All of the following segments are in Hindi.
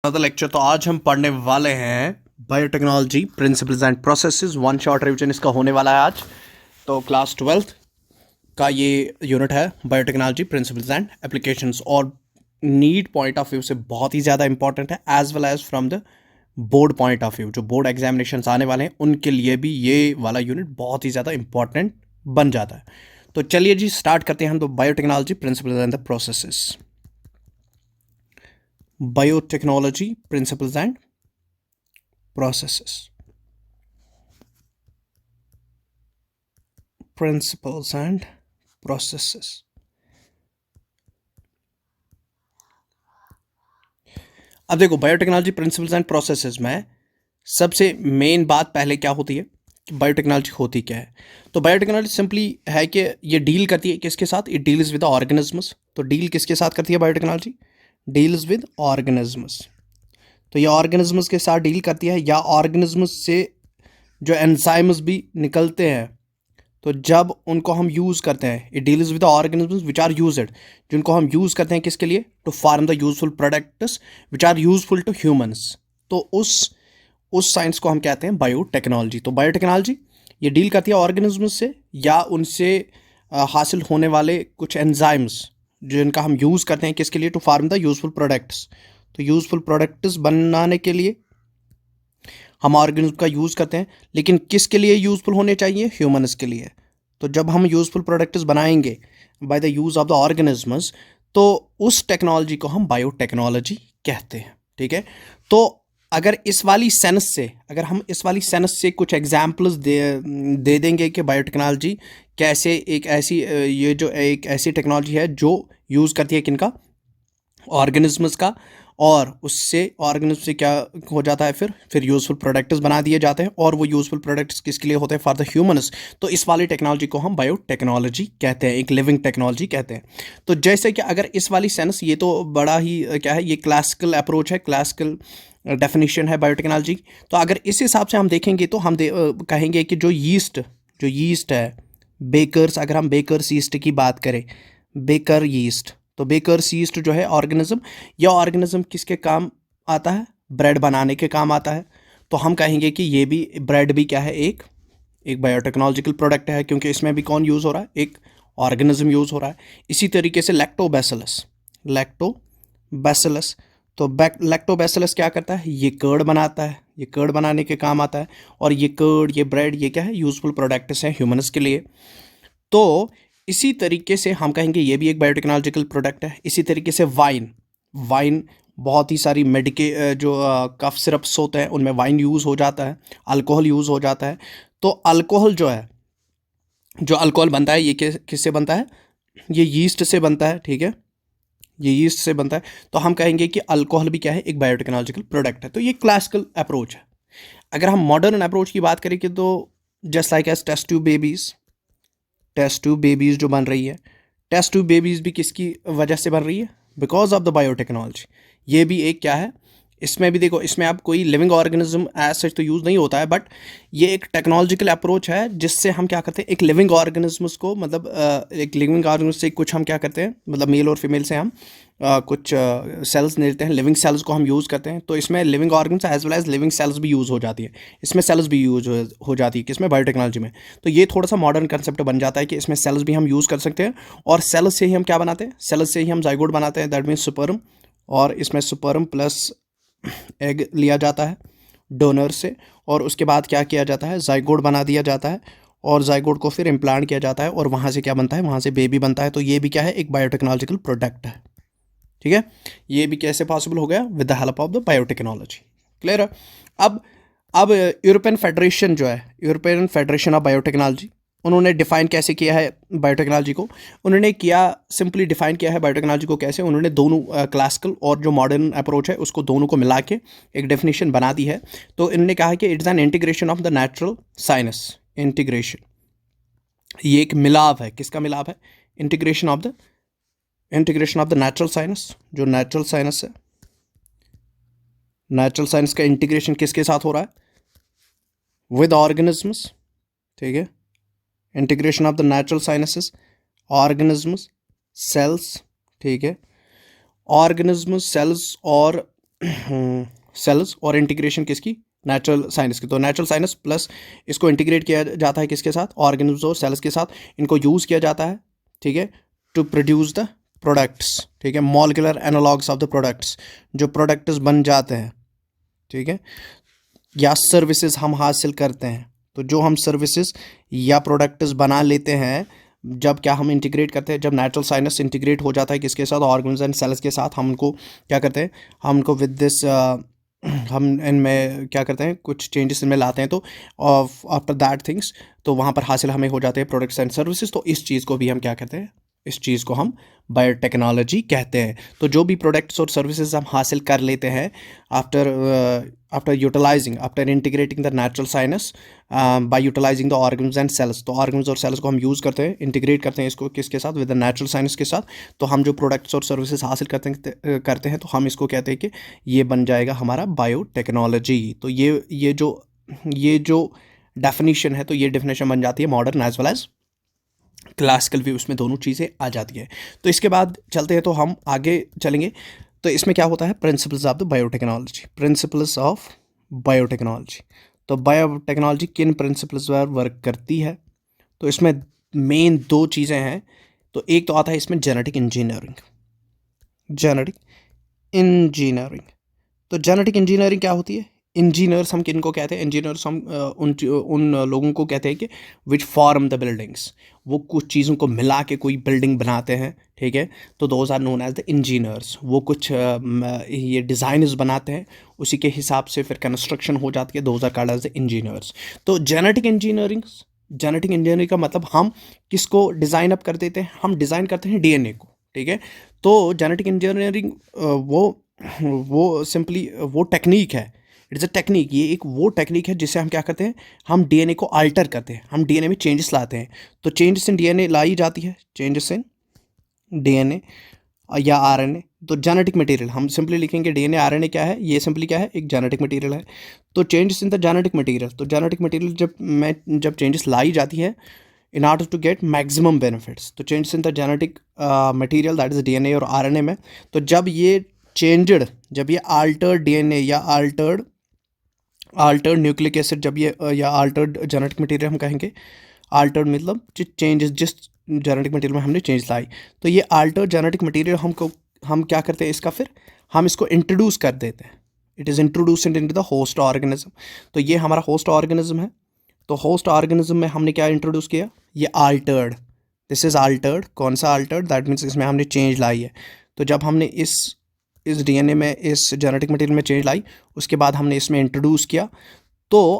लेक्चर तो आज हम पढ़ने वाले हैं biotechnology principles and processes. One short revision इसका होने वाला है आज। तो क्लास 12th का ये यूनिट है बायोटेक्नोलॉजी प्रिंसिपल्स एंड एप्लीकेशंस, और नीट पॉइंट ऑफ व्यू से बहुत ही ज़्यादा इंपॉर्टेंट है, as well as from the board point of view. जो बोर्ड एग्जामिनेशन आने वाले हैं उनके लिए भी ये वाला यूनिट बहुत ही ज़्यादा इंपॉर्टेंट बन जाता है। तो चलिए जी स्टार्ट करते हैं हम तो biotechnology principles and the processes. Biotechnology principles and processes. Principles and processes. अब देखो बायोटेक्नोलॉजी प्रिंसिपल्स एंड प्रोसेसेस में सबसे मेन बात पहले क्या होती है कि बायोटेक्नोलॉजी होती क्या है। तो बायोटेक्नोलॉजी सिंपली है कि ये डील करती है किसके साथ, इट डील्स विद ऑर्गेनिजम्स। तो डील किसके साथ करती है बायोटेक्नोलॉजी, डील्स विद ऑर्गेनिजम्स। तो ये ऑर्गेनिजम्स के साथ डील करती है, या ऑर्गेनिजम्स से जो एंजाइम्स भी निकलते हैं तो जब उनको हम यूज़ करते हैं, it deals with organisms which are used, जिनको हम यूज़ करते हैं किसके लिए, to form the useful products which are useful to humans. तो उस साइंस को हम कहते हैं बायोटेक्नोलॉजी। तो बायोटेक्नोलॉजी ये डील करती है ऑर्गेनिजम्स से या उनसे हासिल होने वाले कुछ एंजाइम्स जिनका हम यूज़ करते हैं किसके लिए, to form the useful products. तो यूजफुल प्रोडक्ट्स बनाने के लिए हम ऑर्गेनिज्म का यूज़ करते हैं, लेकिन किसके लिए यूजफुल होने चाहिए, ह्यूमंस के लिए। तो जब हम यूजफुल प्रोडक्ट्स बनाएंगे by the use of the organisms, तो उस टेक्नोलॉजी को हम बायोटेक्नोलॉजी कहते हैं। ठीक है, तो अगर हम इस वाली सेंस से कुछ एग्जाम्पल्स दे देंगे कि बायोटेक्नोलॉजी कैसे एक ऐसी टेक्नोलॉजी है जो यूज़ करती है किनका, ऑर्गेनिजम्स का, और उससे ऑर्गेनिज्म से क्या हो जाता है, फिर यूजफुल प्रोडक्ट्स बना दिए जाते हैं, और वो यूजफुल प्रोडक्ट्स किसके लिए होते हैं, फॉर द ह्यूमंस। तो इस वाली टेक्नोलॉजी को हम बायोटेक्नोलॉजी कहते हैं, एक लिविंग टेक्नोलॉजी कहते हैं। तो जैसे कि अगर इस वाली सेंस, ये तो बड़ा ही क्या है, ये क्लासिकल अप्रोच है, क्लासिकल डेफिनेशन है बायोटेक्नोलॉजी। तो अगर इस हिसाब से हम देखेंगे तो हम कहेंगे कि जो यीस्ट है, बेकर्स, अगर हम बेकर्स यीस्ट की बात करें, बेकर यीस्ट, तो बेकर्स यीस्ट जो है ऑर्गेनिज्म, या ऑर्गेनिज्म किसके काम आता है, ब्रेड बनाने के काम आता है। तो हम कहेंगे कि ये भी ब्रेड भी क्या है, एक बायोटेक्नोलॉजिकल प्रोडक्ट है, क्योंकि इसमें भी कौन यूज़ हो रहा है, एक ऑर्गेनिज्म यूज़ हो रहा है। इसी तरीके से लैक्टोबैसिलस, तो लैक्टोबैसिलस क्या करता है, ये कर्ड बनाता है, ये कर्ड बनाने के काम आता है, और ये कर्ड, ये ब्रेड, ये क्या है, यूजफुल प्रोडक्ट्स हैं ह्यूमंस के लिए। तो इसी तरीके से हम कहेंगे ये भी एक बायोटेक्नोलॉजिकल प्रोडक्ट है। इसी तरीके से वाइन बहुत ही सारी जो कफ सिरप्स होते हैं उनमें वाइन यूज़ हो जाता है, अल्कोहल यूज़ हो जाता है। तो अल्कोहल जो अल्कोहल बनता है, ये किससे बनता है, ये यीस्ट से बनता है। ठीक है, ये यीस्ट से बनता है। तो हम कहेंगे कि अल्कोहल भी क्या है, एक बायोटेक्नोलॉजिकल प्रोडक्ट है। तो ये क्लासिकल अप्रोच है। अगर हम मॉडर्न अप्रोच की बात करें कि तो just like as test tube babies जो बन रही है, टेस्ट ट्यूब बेबीज़ भी किसकी वजह से बन रही है, बिकॉज ऑफ द बायोटेक्नोलॉजी। ये भी एक क्या है, इसमें भी देखो, इसमें अब कोई लिविंग ऑर्गेनिज्म एज सच तो यूज़ नहीं होता है, बट ये एक टेक्नोलॉजिकल अप्रोच है जिससे हम क्या करते हैं, एक लिविंग ऑर्गेनिज्म्स को, मतलब एक लिविंग ऑर्गेनिज्म से कुछ हम क्या करते हैं, मतलब मेल और फीमेल से हम कुछ सेल्स लेते हैं, लिविंग सेल्स को हम यूज़ करते हैं। तो इसमें living organs as well as living cells भी यूज़ हो जाती है, इसमें सेल्स भी यूज़ हो जाती है किसमें, बायोटेक्नोलॉजी में। तो ये थोड़ा सा मॉडर्न कंसेप्ट बन जाता है कि इसमें सेल्स भी हम यूज़ कर सकते हैं, और सेल्स से ही हम क्या बनाते हैं, सेल्स से ही हम जाइगोट बनाते हैं, दैट मीन्स स्पर्म। और इसमें स्पर्म प्लस एग लिया जाता है डोनर से, और उसके बाद क्या किया जाता है, जाइगोट बना दिया जाता है, और जाइगोट को फिर इम्प्लांट किया जाता है, और वहाँ से क्या बनता है, वहाँ से बेबी बनता है। तो ये भी क्या है, एक बायोटेक्नोलॉजिकल प्रोडक्ट है। ठीक है, ये भी कैसे पॉसिबल हो गया, with the help of the biotechnology. Clear है। अब यूरोपियन फेडरेशन ऑफ बायोटेक्नोलॉजी, उन्होंने डिफाइन कैसे किया है बायोटेक्नोलॉजी को, उन्होंने सिंपली डिफाइन किया है बायोटेक्नोलॉजी को कैसे, उन्होंने दोनों क्लासिकल और जो मॉडर्न अप्रोच है उसको दोनों को मिला के एक डेफिनेशन बना दी है। तो इन्होंने कहा कि it's an integration of the natural science, integration, ये एक मिलाप है, किसका मिलाप है, integration of the natural science, जो नेचुरल साइंस है, नेचुरल साइंस का इंटीग्रेशन किसके साथ हो रहा है, विद ऑर्गेनिजम्स। ठीक है, integration of the natural sciences, organisms, cells. ठीक है, ऑर्गेनिज्म, सेल्स और सेल्स और इंटीग्रेशन किसकी, नेचुरल साइनस की। तो नेचुरल साइनस प्लस इसको इंटीग्रेट किया जाता है किसके साथ, ऑर्गेनिज्म और सेल्स के साथ, इनको यूज़ किया जाता है, ठीक है, टू प्रोड्यूस द प्रोडक्ट्स, ठीक है, molecular analogues of the products, जो प्रोडक्ट्स बन जाते हैं, ठीक है, या सर्विसेज हम हासिल करते हैं। तो जो हम सर्विसेज या प्रोडक्ट्स बना लेते हैं, जब क्या हम इंटीग्रेट करते हैं, जब नेचुरल साइनस इंटीग्रेट हो जाता है किसके साथ, ऑर्गन्स एंड सेल्स के साथ, हम उनको क्या करते हैं, हम उनको विद दिस हम इनमें क्या करते हैं, कुछ चेंजेस इनमें लाते हैं, तो आफ्टर दैट थिंग्स, तो वहाँ पर हासिल हमें हो जाते हैं प्रोडक्ट्स एंड सर्विसेज। तो इस चीज़ को भी हम क्या कहते हैं, इस चीज़ को हम बायोटेक्नोलॉजी कहते हैं। तो जो भी प्रोडक्ट्स और सर्विसेज हम हासिल कर लेते हैं after utilising, after integrating the natural science by utilising the organs and cells, तो ऑर्गन्स और सेल्स को हम यूज़ करते हैं, इंटीग्रेट करते हैं इसको किसके साथ, विद द नेचुरल साइनस के साथ। तो हम जो प्रोडक्ट्स और सर्विसेज हासिल करते हैं तो हम इसको कहते हैं कि ये बन जाएगा हमारा बायोटेक्नोलॉजी। तो ये जो डेफिनेशन है, तो ये डेफिनेशन बन जाती है modern as well as classical view, उसमें दोनों चीज़ें आ जाती हैं। तो इसके बाद चलते हैं, तो हम आगे चलेंगे। तो इसमें क्या होता है, principles of the biotechnology, principles of biotechnology. तो बायोटेक्नोलॉजी किन प्रिंसिपल्स पर वर्क करती है, तो इसमें मेन दो चीज़ें हैं। तो एक तो आता है इसमें जेनेटिक इंजीनियरिंग, जेनेटिक इंजीनियरिंग। तो जेनेटिक इंजीनियरिंग क्या होती है, इंजीनियर्स हम किन को कहते हैं, इंजीनियर्स हम उन लोगों को कहते हैं कि विच फॉर्म द बिल्डिंग्स, वो कुछ चीज़ों को मिला के कोई बिल्डिंग बनाते हैं, ठीक है, तो those are known as the engineers. वो कुछ ये डिज़ाइनर्स बनाते हैं, उसी के हिसाब से फिर कंस्ट्रक्शन हो जाती है, those are called as the engineers. तो जेनेटिक इंजीनियरिंग का मतलब हम किसको डिज़ाइन अप कर देते हैं, हम डिज़ाइन करते हैं डीएनए को, ठीक है। तो जेनेटिक इंजीनियरिंग वो सिंपली वो टेक्निक है, इट्स अ टेक्निक, ये एक वो टेक्निक है जिससे हम क्या करते हैं, हम डीएनए को अल्टर करते हैं, हम डीएनए में चेंजेस लाते हैं। तो चेंजेस इन डीएनए लाई जाती है, चेंजेस इन डीएनए या आरएनए। तो जेनेटिक मटेरियल हम सिंपली लिखेंगे, डीएनए आरएनए क्या है, ये सिंपली क्या है, एक जेनेटिक मटेरियल है। तो changes in the genetic material, तो जेनेटिक मटेरियल जब चेंजेस लाई जाती है in order to get maximum benefits, तो changes in the genetic material that is DNA और आरएनए में। तो जब ये आल्टर्ड डीएनए या आल्टर्ड न्यूक्लिक एसिड, जब ये या आल्टर्ड जेनेटिक मटेरियल हम कहेंगे, आल्टर्ड मतलब चेंजेस जिस जेनेटिक मटेरियल में हमने चेंज लाई, तो ये आल्टर्ड जेनेटिक मटेरियल हम क्या करते हैं, इसका फिर हम इसको इंट्रोड्यूस कर देते हैं, it is introduced into the host organism. तो ये हमारा होस्ट ऑर्गेनिज्म है। तो होस्ट ऑर्गेनिज्म में हमने क्या इंट्रोड्यूस किया, ये आल्टर्ड, दिस इज़ आल्टर्ड, कौन सा आल्टर्ड, दैट मीन्स इसमें हमने चेंज लाई है। तो जब हमने इस डीएनए में, इस जेनेटिक मटेरियल में चेंज लाई, उसके बाद हमने इसमें इंट्रोड्यूस किया। तो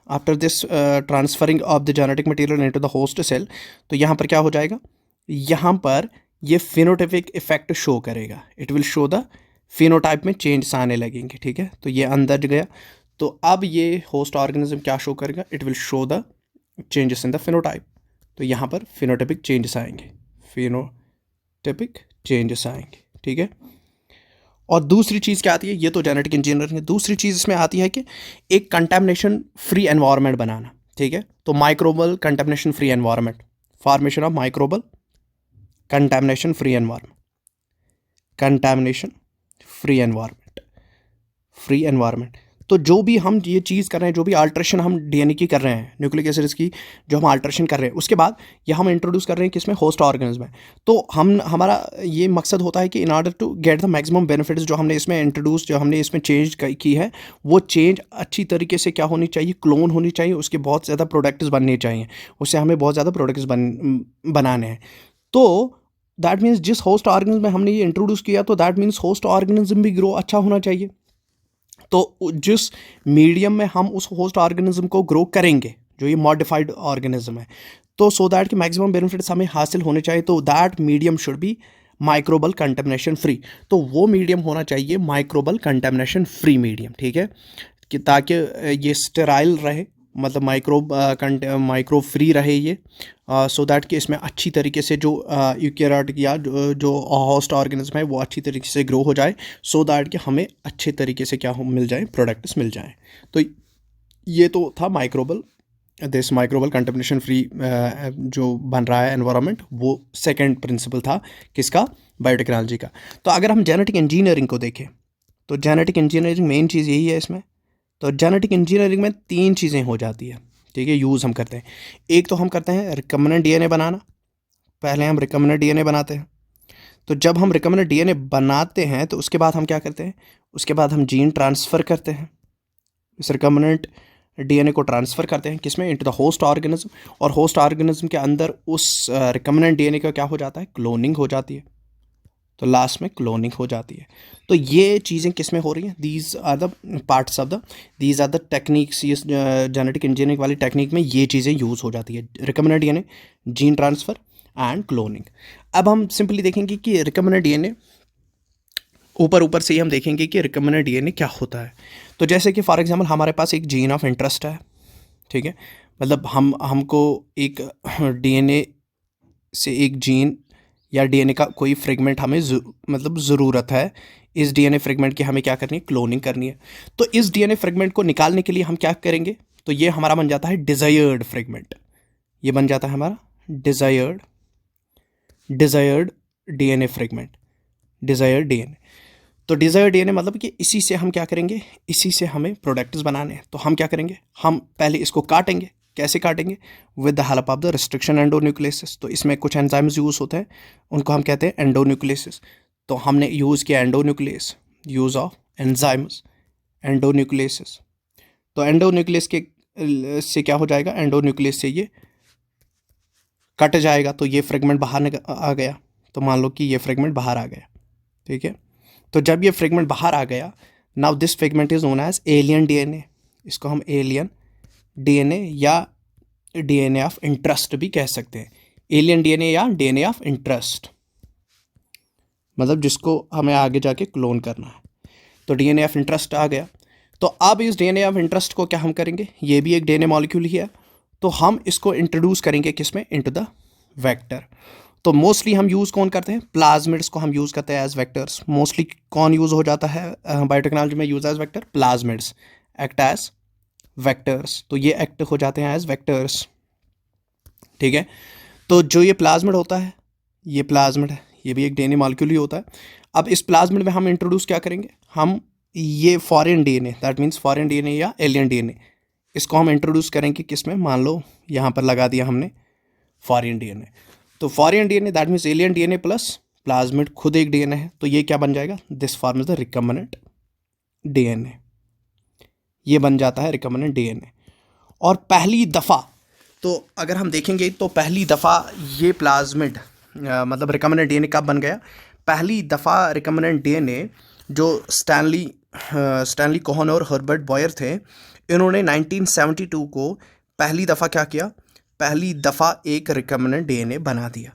after this transferring of the genetic material into the host cell, तो यहाँ पर क्या हो जाएगा, यहाँ पर ये फिनोटाइपिक इफेक्ट शो करेगा, it will show the phenotype में चेंज आने लगेंगे, ठीक है। तो ये अंदर गया, तो अब ये होस्ट ऑर्गेनिज्म क्या शो करेगा, it will show the changes in the phenotype. तो यहाँ पर फिनोटाइपिक चेंजेस आएंगे, ठीक है। और दूसरी चीज़ क्या आती है, ये तो जेनेटिक इंजीनियरिंग है। दूसरी चीज़ इसमें आती है कि एक कंटामिनेशन फ्री एनवायरनमेंट बनाना, ठीक है। तो microbial contamination free environment, formation of microbial contamination free environment. तो जो भी हम ये चीज़ कर रहे हैं, जो भी अल्ट्रेशन हम डीएनए की कर रहे हैं, न्यूक्लिक एसिड्स की जो हम अल्ट्रेशन कर रहे हैं, उसके बाद ये हम इंट्रोड्यूस कर रहे हैं किसमें, होस्ट ऑर्गेनिज्म में। तो हमारा ये मकसद होता है कि in order to get the maximum benefits, जो हमने इसमें चेंज की है, वो चेंज अच्छी तरीके से क्या होनी चाहिए, क्लोन होनी चाहिए, उसके बहुत ज़्यादा प्रोडक्ट्स बनने चाहिए, उससे हमें बहुत ज़्यादा प्रोडक्ट्स बनाने हैं। तो दैट मीन्स जिस होस्ट ऑर्गेनिज्म में हमने ये इंट्रोड्यूस किया, तो दैट मीन्स होस्ट ऑर्गेनिज्म भी ग्रो अच्छा होना चाहिए। तो जिस मीडियम में हम उस होस्ट ऑर्गेनिज्म को ग्रो करेंगे, जो ये मॉडिफाइड ऑर्गेनिज्म है, तो सो दैट कि मैक्सिमम बेनिफिट्स हमें हासिल होने चाहिए, तो that medium should be microbial contamination free. तो वो मीडियम होना चाहिए माइक्रोबल कंटेमिनेशन फ्री मीडियम, ठीक है, कि ताकि ये स्टेराइल रहे, मतलब माइक्रो फ्री रहे ये, सो दैट कि इसमें अच्छी तरीके से जो यूकेरियोटिक या जो होस्ट ऑर्गेनिज्म है वो अच्छी तरीके से ग्रो हो जाए, सो दैट कि हमें अच्छे तरीके से क्या मिल जाए, प्रोडक्ट्स मिल जाए। तो ये तो था microbial this microbial contamination free जो बन रहा है एनवायरनमेंट, वो सेकंड प्रिंसिपल था किसका, बायोटेक्नोलॉजी का। तो अगर हम जेनेटिक इंजीनियरिंग को देखें तो जेनेटिक इंजीनियरिंग मेन चीज़ यही है इसमें। तो जेनेटिक इंजीनियरिंग में 3 चीज़ें हो जाती है, ठीक है, यूज़ हम करते हैं। एक तो हम करते हैं रिकम्बिनेंट डीएनए बनाना, पहले हम रिकम्बिनेंट डीएनए बनाते हैं। तो जब हम रिकम्बिनेंट डीएनए बनाते हैं तो उसके बाद हम क्या करते हैं, उसके बाद हम जीन ट्रांसफ़र करते हैं, इस रिकम्बिनेंट डीएनए को ट्रांसफ़र करते हैं किसमें, इनटू द होस्ट ऑर्गेनिज्म, और होस्ट ऑर्गेनिज्म के अंदर उस रिकम्बिनेंट डीएनए का क्या हो जाता है, क्लोनिंग हो जाती है। तो लास्ट में क्लोनिंग हो जाती है। तो ये चीज़ें किस में हो रही हैं, these are the parts of the, these are the techniques, ये जेनेटिक इंजीनियरिंग वाली टेक्निक में ये चीज़ें यूज़ हो जाती है, recombinant DNA, gene transfer and cloning. अब हम सिंपली देखेंगे कि रिकम्बिनेंट डीएनए, ऊपर से ही हम देखेंगे कि रिकम्बिनेंट डीएनए क्या होता है। तो जैसे कि फॉर एग्जांपल हमारे पास एक जीन ऑफ इंटरेस्ट है, ठीक है, मतलब हमको एक डीएनए से एक जीन या डीएनए का कोई फ्रेगमेंट हमें मतलब ज़रूरत है, इस डीएनए फ्रेगमेंट की हमें क्या करनी है, क्लोनिंग करनी है। तो इस डीएनए फ्रेगमेंट को निकालने के लिए हम क्या करेंगे, तो ये हमारा बन जाता है डिज़ायर्ड फ्रेगमेंट, ये बन जाता है हमारा desired DNA fragment, desired DNA. तो डिज़ायर्ड डीएनए मतलब कि इसी से हम क्या करेंगे, इसी से हमें प्रोडक्ट्स बनाने हैं। तो हम क्या करेंगे, हम पहले इसको काटेंगे, कैसे काटेंगे, with the help of the restriction endonucleases. तो इसमें कुछ एंजाइम्स यूज़ होते हैं, उनको हम कहते हैं एंडोन्यूक्लियसिस। तो हमने यूज़ किया endonuclease, use of enzymes, endonucleases. तो एंडोन्यूक्लियस के से क्या हो जाएगा, एंडोन्यूक्लियस से ये कट जाएगा, तो ये फ्रेगमेंट बाहर आ गया। तो मान लो कि ये फ्रेगमेंट बाहर आ गया, ठीक है। तो जब ये फ्रेगमेंट बाहर आ गया, now this fragment is known as alien DNA. इसको हम एलियन डीएनए या डीएनए ऑफ इंटरेस्ट भी कह सकते हैं, एलियन डीएनए या डीएनए ऑफ इंटरेस्ट, मतलब जिसको हमें आगे जाके क्लोन करना है। तो डीएनए ऑफ इंटरेस्ट आ गया। तो अब इस डीएनए ऑफ इंटरेस्ट को क्या हम करेंगे, ये भी एक डीएनए मॉलिक्यूल ही है, तो हम इसको इंट्रोड्यूस करेंगे किसमें, इनटू द वेक्टर। तो मोस्टली हम यूज़ कौन करते हैं, प्लाज्मिड्स को हम यूज़ करते हैं एज वेक्टर्स। मोस्टली कौन यूज़ हो जाता है बायोटेक्नोलॉजी में use as vector, plasmids act as vectors. तो ये एक्ट हो जाते हैं एज वेक्टर्स, ठीक है। तो जो ये प्लाज्मिड होता है, ये प्लाज्मिड है, ये भी एक डीएनए मॉलिक्यूल ही होता है। अब इस प्लाज्मिड में हम इंट्रोड्यूस क्या करेंगे, हम ये foreign DNA, that means foreign DNA या एलियन डीएनए, इसको हम इंट्रोड्यूस करेंगे किसमें, मान लो यहाँ पर लगा दिया हमने फॉरेन डीएनए। तो foreign DNA that means alien DNA plus plasmid खुद एक डीएनए है, तो ये क्या बन जाएगा, this form is the recombinant DNA, ये बन जाता है रिकम्बिनेंट डीएनए। और पहली दफ़ा, तो अगर हम देखेंगे तो पहली दफ़ा ये प्लाज्मिड मतलब रिकम्बिनेंट डीएनए कब बन गया, पहली दफ़ा रिकम्बिनेंट डीएनए जो स्टैनली कोहन और हर्बर्ट बॉयर थे, इन्होंने 1972 को पहली दफ़ा क्या किया, पहली दफ़ा एक रिकम्बिनेंट डीएनए बना दिया,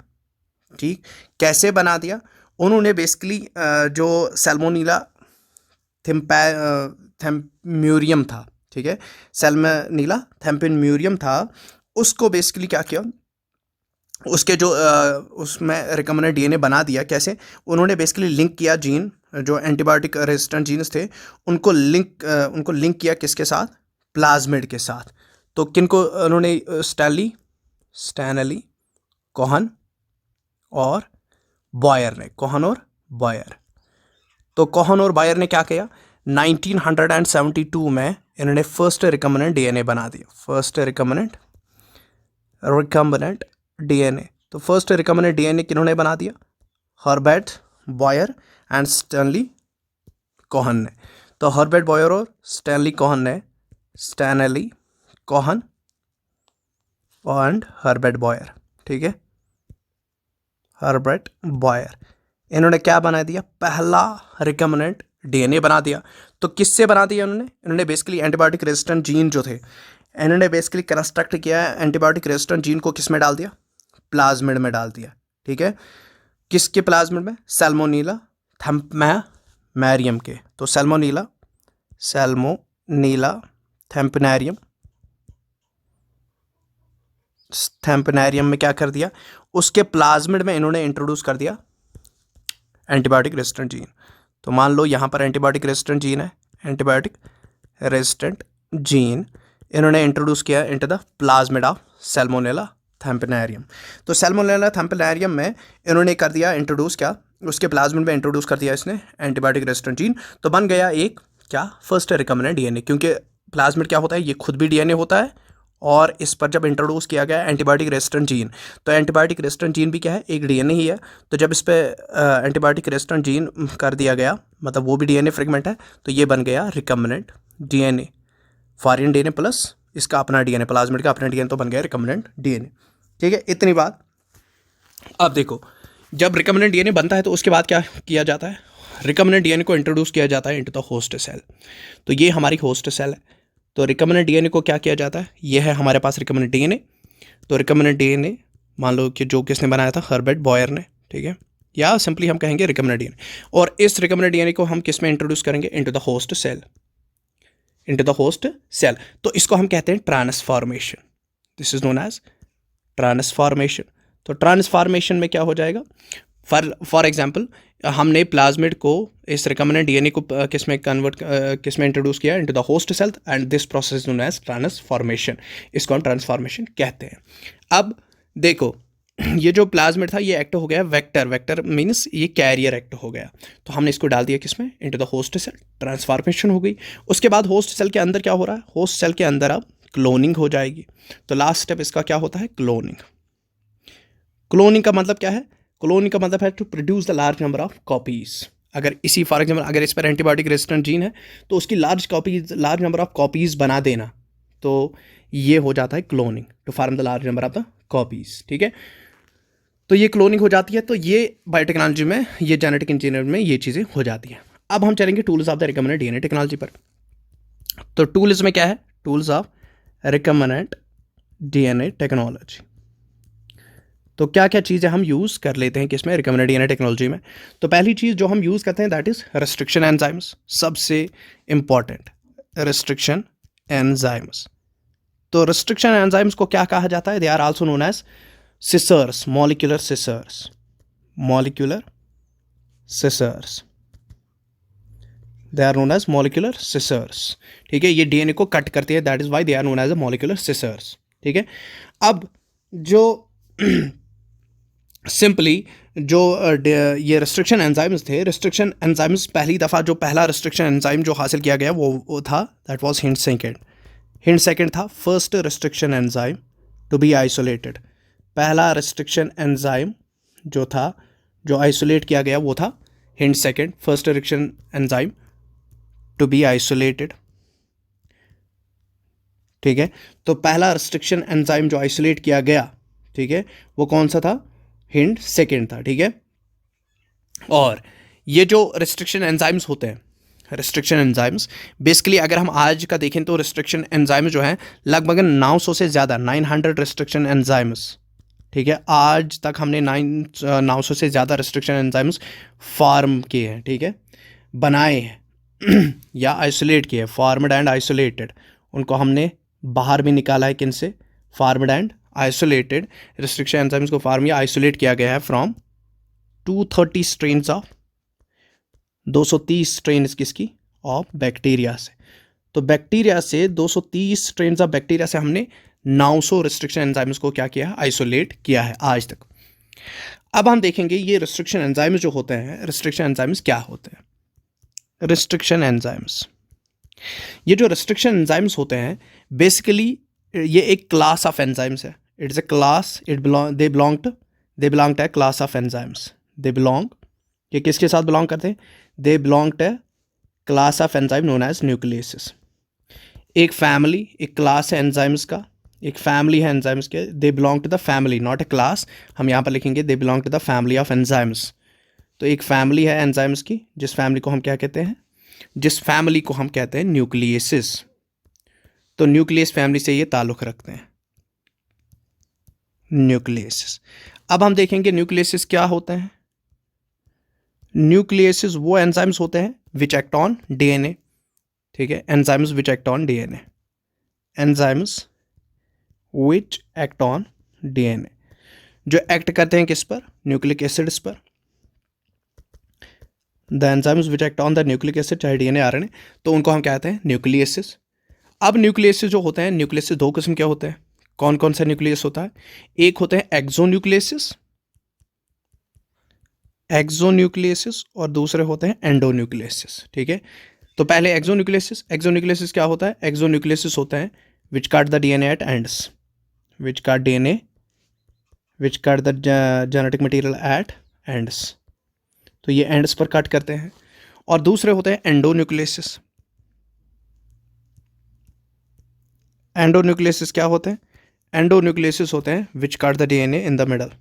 ठीक। कैसे बना दिया, उन्होंने बेसिकली जो सैल्मोनेला थैम्प्यूरियम था, ठीक है, सैल्मोनेला थैम्प्यूरियम था, उसको बेसिकली क्या किया, उसके जो उसमें रिकम्बिनेंट डीएनए बना दिया। कैसे, उन्होंने बेसिकली लिंक किया जीन, जो एंटीबायोटिक रेजिस्टेंट जीन्स थे उनको लिंक किया किसके साथ, प्लाज्मिड के साथ। तो किनको उन्होंने, स्टैनली कोहन और बॉयर ने, कोहन और बॉयर। तो कोहन और बॉयर ने क्या किया, 1972 में इन्होंने फर्स्ट रिकम्बिनेंट डीएनए बना दिया, फर्स्ट रिकम्बिनेंट डीएनए। तो फर्स्ट रिकम्बिनेंट डीएनए किन्होंने बना दिया, Herbert Boyer and Stanley Cohen ने। तो हर्बर्ट बॉयर और Stanley Cohen and Herbert Boyer, ठीक है, हर्बर्ट बॉयर, इन्होंने क्या बना दिया, पहला रिकम्बिनेंट डीएनए बना दिया। तो किससे बना दिया इन्होंने बेसिकली एंटीबायोटिक रेजिस्टेंट जीन जो थे, इन्होंने बेसिकली कंस्ट्रक्ट किया एंटीबायोटिक रेजिस्टेंट जीन को किस में डाल दिया, प्लाज्मिड में डाल दिया, ठीक है। किसके प्लाज्मिड में, सैल्मोनेला थैम्पमैरियम के। तो सैल्मोनेला थैम्पनैरियम में क्या कर दिया, उसके प्लाज्मिड में इन्होंने इंट्रोड्यूस कर दिया एंटीबायोटिक रेजिस्टेंट जीन। तो मान लो यहाँ पर एंटीबायोटिक रेजिस्टेंट जीन है, एंटीबायोटिक रेजिस्टेंट जीन, इन्होंने इंट्रोड्यूस किया into the plasmid of salmonella typhimurium. तो सैल्मोनेला थैम्पेनारियम में इन्होंने कर दिया इंट्रोड्यूस, क्या उसके प्लाज्मिड में इंट्रोड्यूस कर दिया इसने एंटीबायोटिक रेजिस्टेंट जीन। तो बन गया एक क्या फर्स्ट रिकम्बिनेंट डीएनए, क्योंकि प्लाज्मिड क्या होता है, ये खुद भी डीएनए होता है और इस पर जब इंट्रोड्यूस किया गया एंटीबायोटिक रेजिस्टेंट जीन, तो एंटीबायोटिक रेजिस्टेंट जीन भी क्या है, एक डीएनए ही है। तो जब इस पर एंटीबायोटिक रेजिस्टेंट जीन कर दिया गया, मतलब वो भी डीएनए फ्रेगमेंट है, तो ये बन गया recombinant DNA, foreign DNA plus इसका अपना डीएनए, प्लाज्मिड का अपना डीएनए, तो बन गया रिकम्बिनेंट डीएनए। ठीक है, इतनी बात। अब देखो, जब रिकम्बिनेंट डीएनए बनता है तो उसके बाद क्या किया जाता है, रिकम्बिनेंट डीएनए को इंट्रोड्यूस किया जाता है इनटू द होस्ट सेल। तो ये हमारी होस्ट सेल है। तो रिकम्बिनेंट डीएनए को क्या किया जाता है, ये है हमारे पास रिकम्बिनेंट डीएनए। तो रिकम्बिनेंट डीएनए मान लो कि जो किसने बनाया था, हर्बर्ट बॉयर ने, ठीक है, या सिंपली हम कहेंगे रिकम्बिनेंट डीएनए। और इस रिकम्बिनेंट डीएनए को हम किस में इंट्रोड्यूस करेंगे, into the host cell, into the host cell. तो इसको हम कहते हैं transformation. This is known as transformation. तो ट्रांसफॉर्मेशन में क्या हो जाएगा, फॉर एग्जाम्पल हमने प्लाज्मिड को इस रिकम्बिनेंट डीएनए को किस में कन्वर्ट, किस में इंट्रोड्यूस किया, into the host cell, and this process known as transformation. इसको हम ट्रांसफॉर्मेशन कहते हैं। अब देखो, ये जो प्लाज्मिड था ये एक्ट हो गया वेक्टर, वेक्टर मीन्स ये कैरियर एक्ट हो गया। तो हमने इसको डाल दिया किसमें, into the host cell, transformation हो गई। उसके बाद होस्ट सेल के अंदर क्या हो रहा है, होस्ट सेल के अंदर अब क्लोनिंग हो जाएगी। तो लास्ट स्टेप इसका क्या होता है, क्लोनिंग। क्लोनिंग का मतलब क्या है, क्लोनिंग का मतलब है to produce the large number of copies. अगर इसी फॉर एग्जाम्पल अगर इस पर एंटीबायोटिक रेजिस्टेंट जीन है तो उसकी लार्ज नंबर ऑफ कॉपीज बना देना, तो ये हो जाता है cloning, to form the large number of the copies. ठीक है, तो ये क्लोनिंग हो जाती है। तो ये बायोटेक्नोलॉजी में, ये जेनेटिक इंजीनियरिंग में ये चीज़ें हो जाती हैं। अब हम चलेंगे tools of the recombinant DNA technology पर। तो टूल्स में क्या है, tools of recombinant DNA technology. तो क्या क्या चीज़ें हम यूज़ कर लेते हैं किसमें, रिकम्बिनेंट डीएनए टेक्नोलॉजी में। तो पहली चीज़ जो हम यूज़ करते हैं दैट इज़ रेस्ट्रिक्शन एंजाइम्स, सबसे इंपॉर्टेंट रेस्ट्रिक्शन एंजाइम्स। तो रेस्ट्रिक्शन एंजाइम्स को क्या कहा जाता है, they are also known as scissors, molecular scissors, molecular scissors, they are known as molecular scissors. ठीक है, ये डीएनए को कट करती है, that is why they are known as a molecular scissors. ठीक है, अब जो सिंपली जो ये रेस्ट्रिक्शन एंजाइम्स थे, रेस्ट्रिक्शन एंजाइम्स पहली दफ़ा जो पहला रेस्ट्रिक्शन एंजाइम जो हासिल किया गया वो था, that was hind second. Hind second था first restriction enzyme to be isolated. पहला रेस्ट्रिक्शन एंजाइम जो था, जो आइसोलेट किया गया, वो था hind second, first restriction enzyme to be isolated. ठीक है, तो पहला रेस्ट्रिक्शन एंजाइम जो आइसोलेट किया गया, ठीक है, वो कौन सा था, हिंट सेकेंड था। ठीक है, और ये जो रेस्ट्रिक्शन एंजाइम्स होते हैं, रेस्ट्रिक्शन एंजाइम्स बेसिकली अगर हम आज का देखें तो रेस्ट्रिक्शन एंजाइम्स जो हैं लगभग 900 से ज़्यादा, 900 रेस्ट्रिक्शन एंजाइम्स। ठीक है, आज तक हमने 900 से ज़्यादा रेस्ट्रिक्शन एंजाइम्स फॉर्म किए हैं, ठीक है, बनाए हैं या आइसोलेट किए, फॉर्मड एंड आइसोलेटेड। उनको हमने बाहर भी निकाला है, किन से, formed and isolated restriction enzymes को फॉर्म या आइसोलेट किया गया है फ्रॉम 230 स्ट्रेन्स ऑफ, 230 स्ट्रेन किसकी, ऑफ बैक्टीरिया से। तो बैक्टीरिया से 230 स्ट्रेन्स ऑफ बैक्टीरिया से हमने 900 रेस्ट्रिक्शन एंजाइम्स को क्या किया है, आइसोलेट किया है आज तक। अब हम देखेंगे ये रेस्ट्रिक्शन एंजाइम्स जो होते हैं, रेस्ट्रिक्शन एंजाइम्स क्या होते हैं। रेस्ट्रिक्शन एंजाइम्स, ये जो रेस्ट्रिक्शन एंजाइम्स होते हैं बेसिकली ये एक क्लास ऑफ एंजाइम्स है। It is a class, they belong to class of enzymes. They belong, ये किसके साथ बिलोंग करते हैं, they belong to class of enzyme known as nucleases. एक फैमिली, एक क्लास है एंजाइम्स का, एक फैमिली है एंजाइम्स के, they belong to the family, not a class. हम यहाँ पर लिखेंगे they belong to the family of enzymes. तो एक फैमिली है एंजाइम्स की, जिस फैमिली को हम क्या कहते हैं, जिस फैमिली को हम कहते हैं न्यूक्लियसेस। तो न्यूक्लियस फैमिली से ये ताल्लुक़ रखते हैं, न्यूक्लियसेस। अब हम देखेंगे न्यूक्लियसेस क्या होते हैं। न्यूक्लियसेस वो एंजाइम्स होते हैं विच एक्ट ऑन डीएनए। ठीक है, enzymes which act on DNA, enzymes which act on DNA, जो एक्ट करते हैं किस पर, न्यूक्लिक एसिड्स पर। The enzymes which act on the nucleic acid, चाहे डीएनए आरएनए, तो उनको हम कहते हैं न्यूक्लियसेस। अब न्यूक्लियस जो होते हैं, न्यूक्लियस दो किस्म के होते हैं। कौन कौन सा न्यूक्लियस होता है? एक होते हैं एक्सोन्यूक्लियसिस, एक्सोन्यूक्लियसिस, और दूसरे होते हैं एंडोन्यूक्लियसिस। ठीक है, तो पहले एक्सोन्यूक्लियसिस। एक्सोन्यूक्लियसिस क्या होता है? एक्सोन्यूक्लियसिस होता है विच काट द डीएनए एट एंड्स, विच काट डीएनए, विच काट the genetic material at ends, तो ये एंड्स पर कट करते हैं। और दूसरे होते हैं एंडोन्यूक्लियसिस। एंडोन्यूक्लियसिस क्या होते हैं? एंडोन्यूक्लियसिस होते हैं विच काट the DNA in the middle.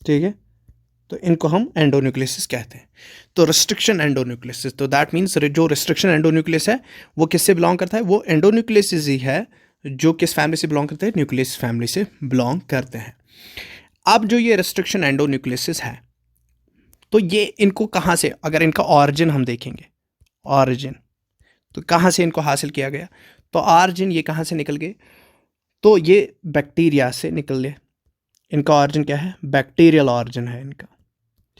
ठीक है, तो इनको हम एंडोन्यूक्लियसिस कहते हैं। तो रिस्ट्रिक्शन एंडोन्यूक्लियसिस, तो दैट मीन्स जो रिस्ट्रिक्शन एंडोन्यूक्लियस है वो किससे बिलोंग करता है? वो एंडोन्यूक्लियसिस ही है जो किस फैमिली से बिलोंग करते हैं? न्यूक्लियस फैमिली से बिलोंग करते हैं। अब जो ये रिस्ट्रिक्शन एंडोन्यूक्लियसिस है, तो ये इनको कहाँ से, अगर इनका ऑरिजिन हम देखेंगे, ऑरिजिन तो कहाँ से इनको हासिल किया गया? तो ऑरिजिन ये कहाँ से निकल गए? तो ये बैक्टीरिया से निकल गए। इनका ऑरिजिन क्या है? बैक्टीरियल ऑरिजिन है इनका।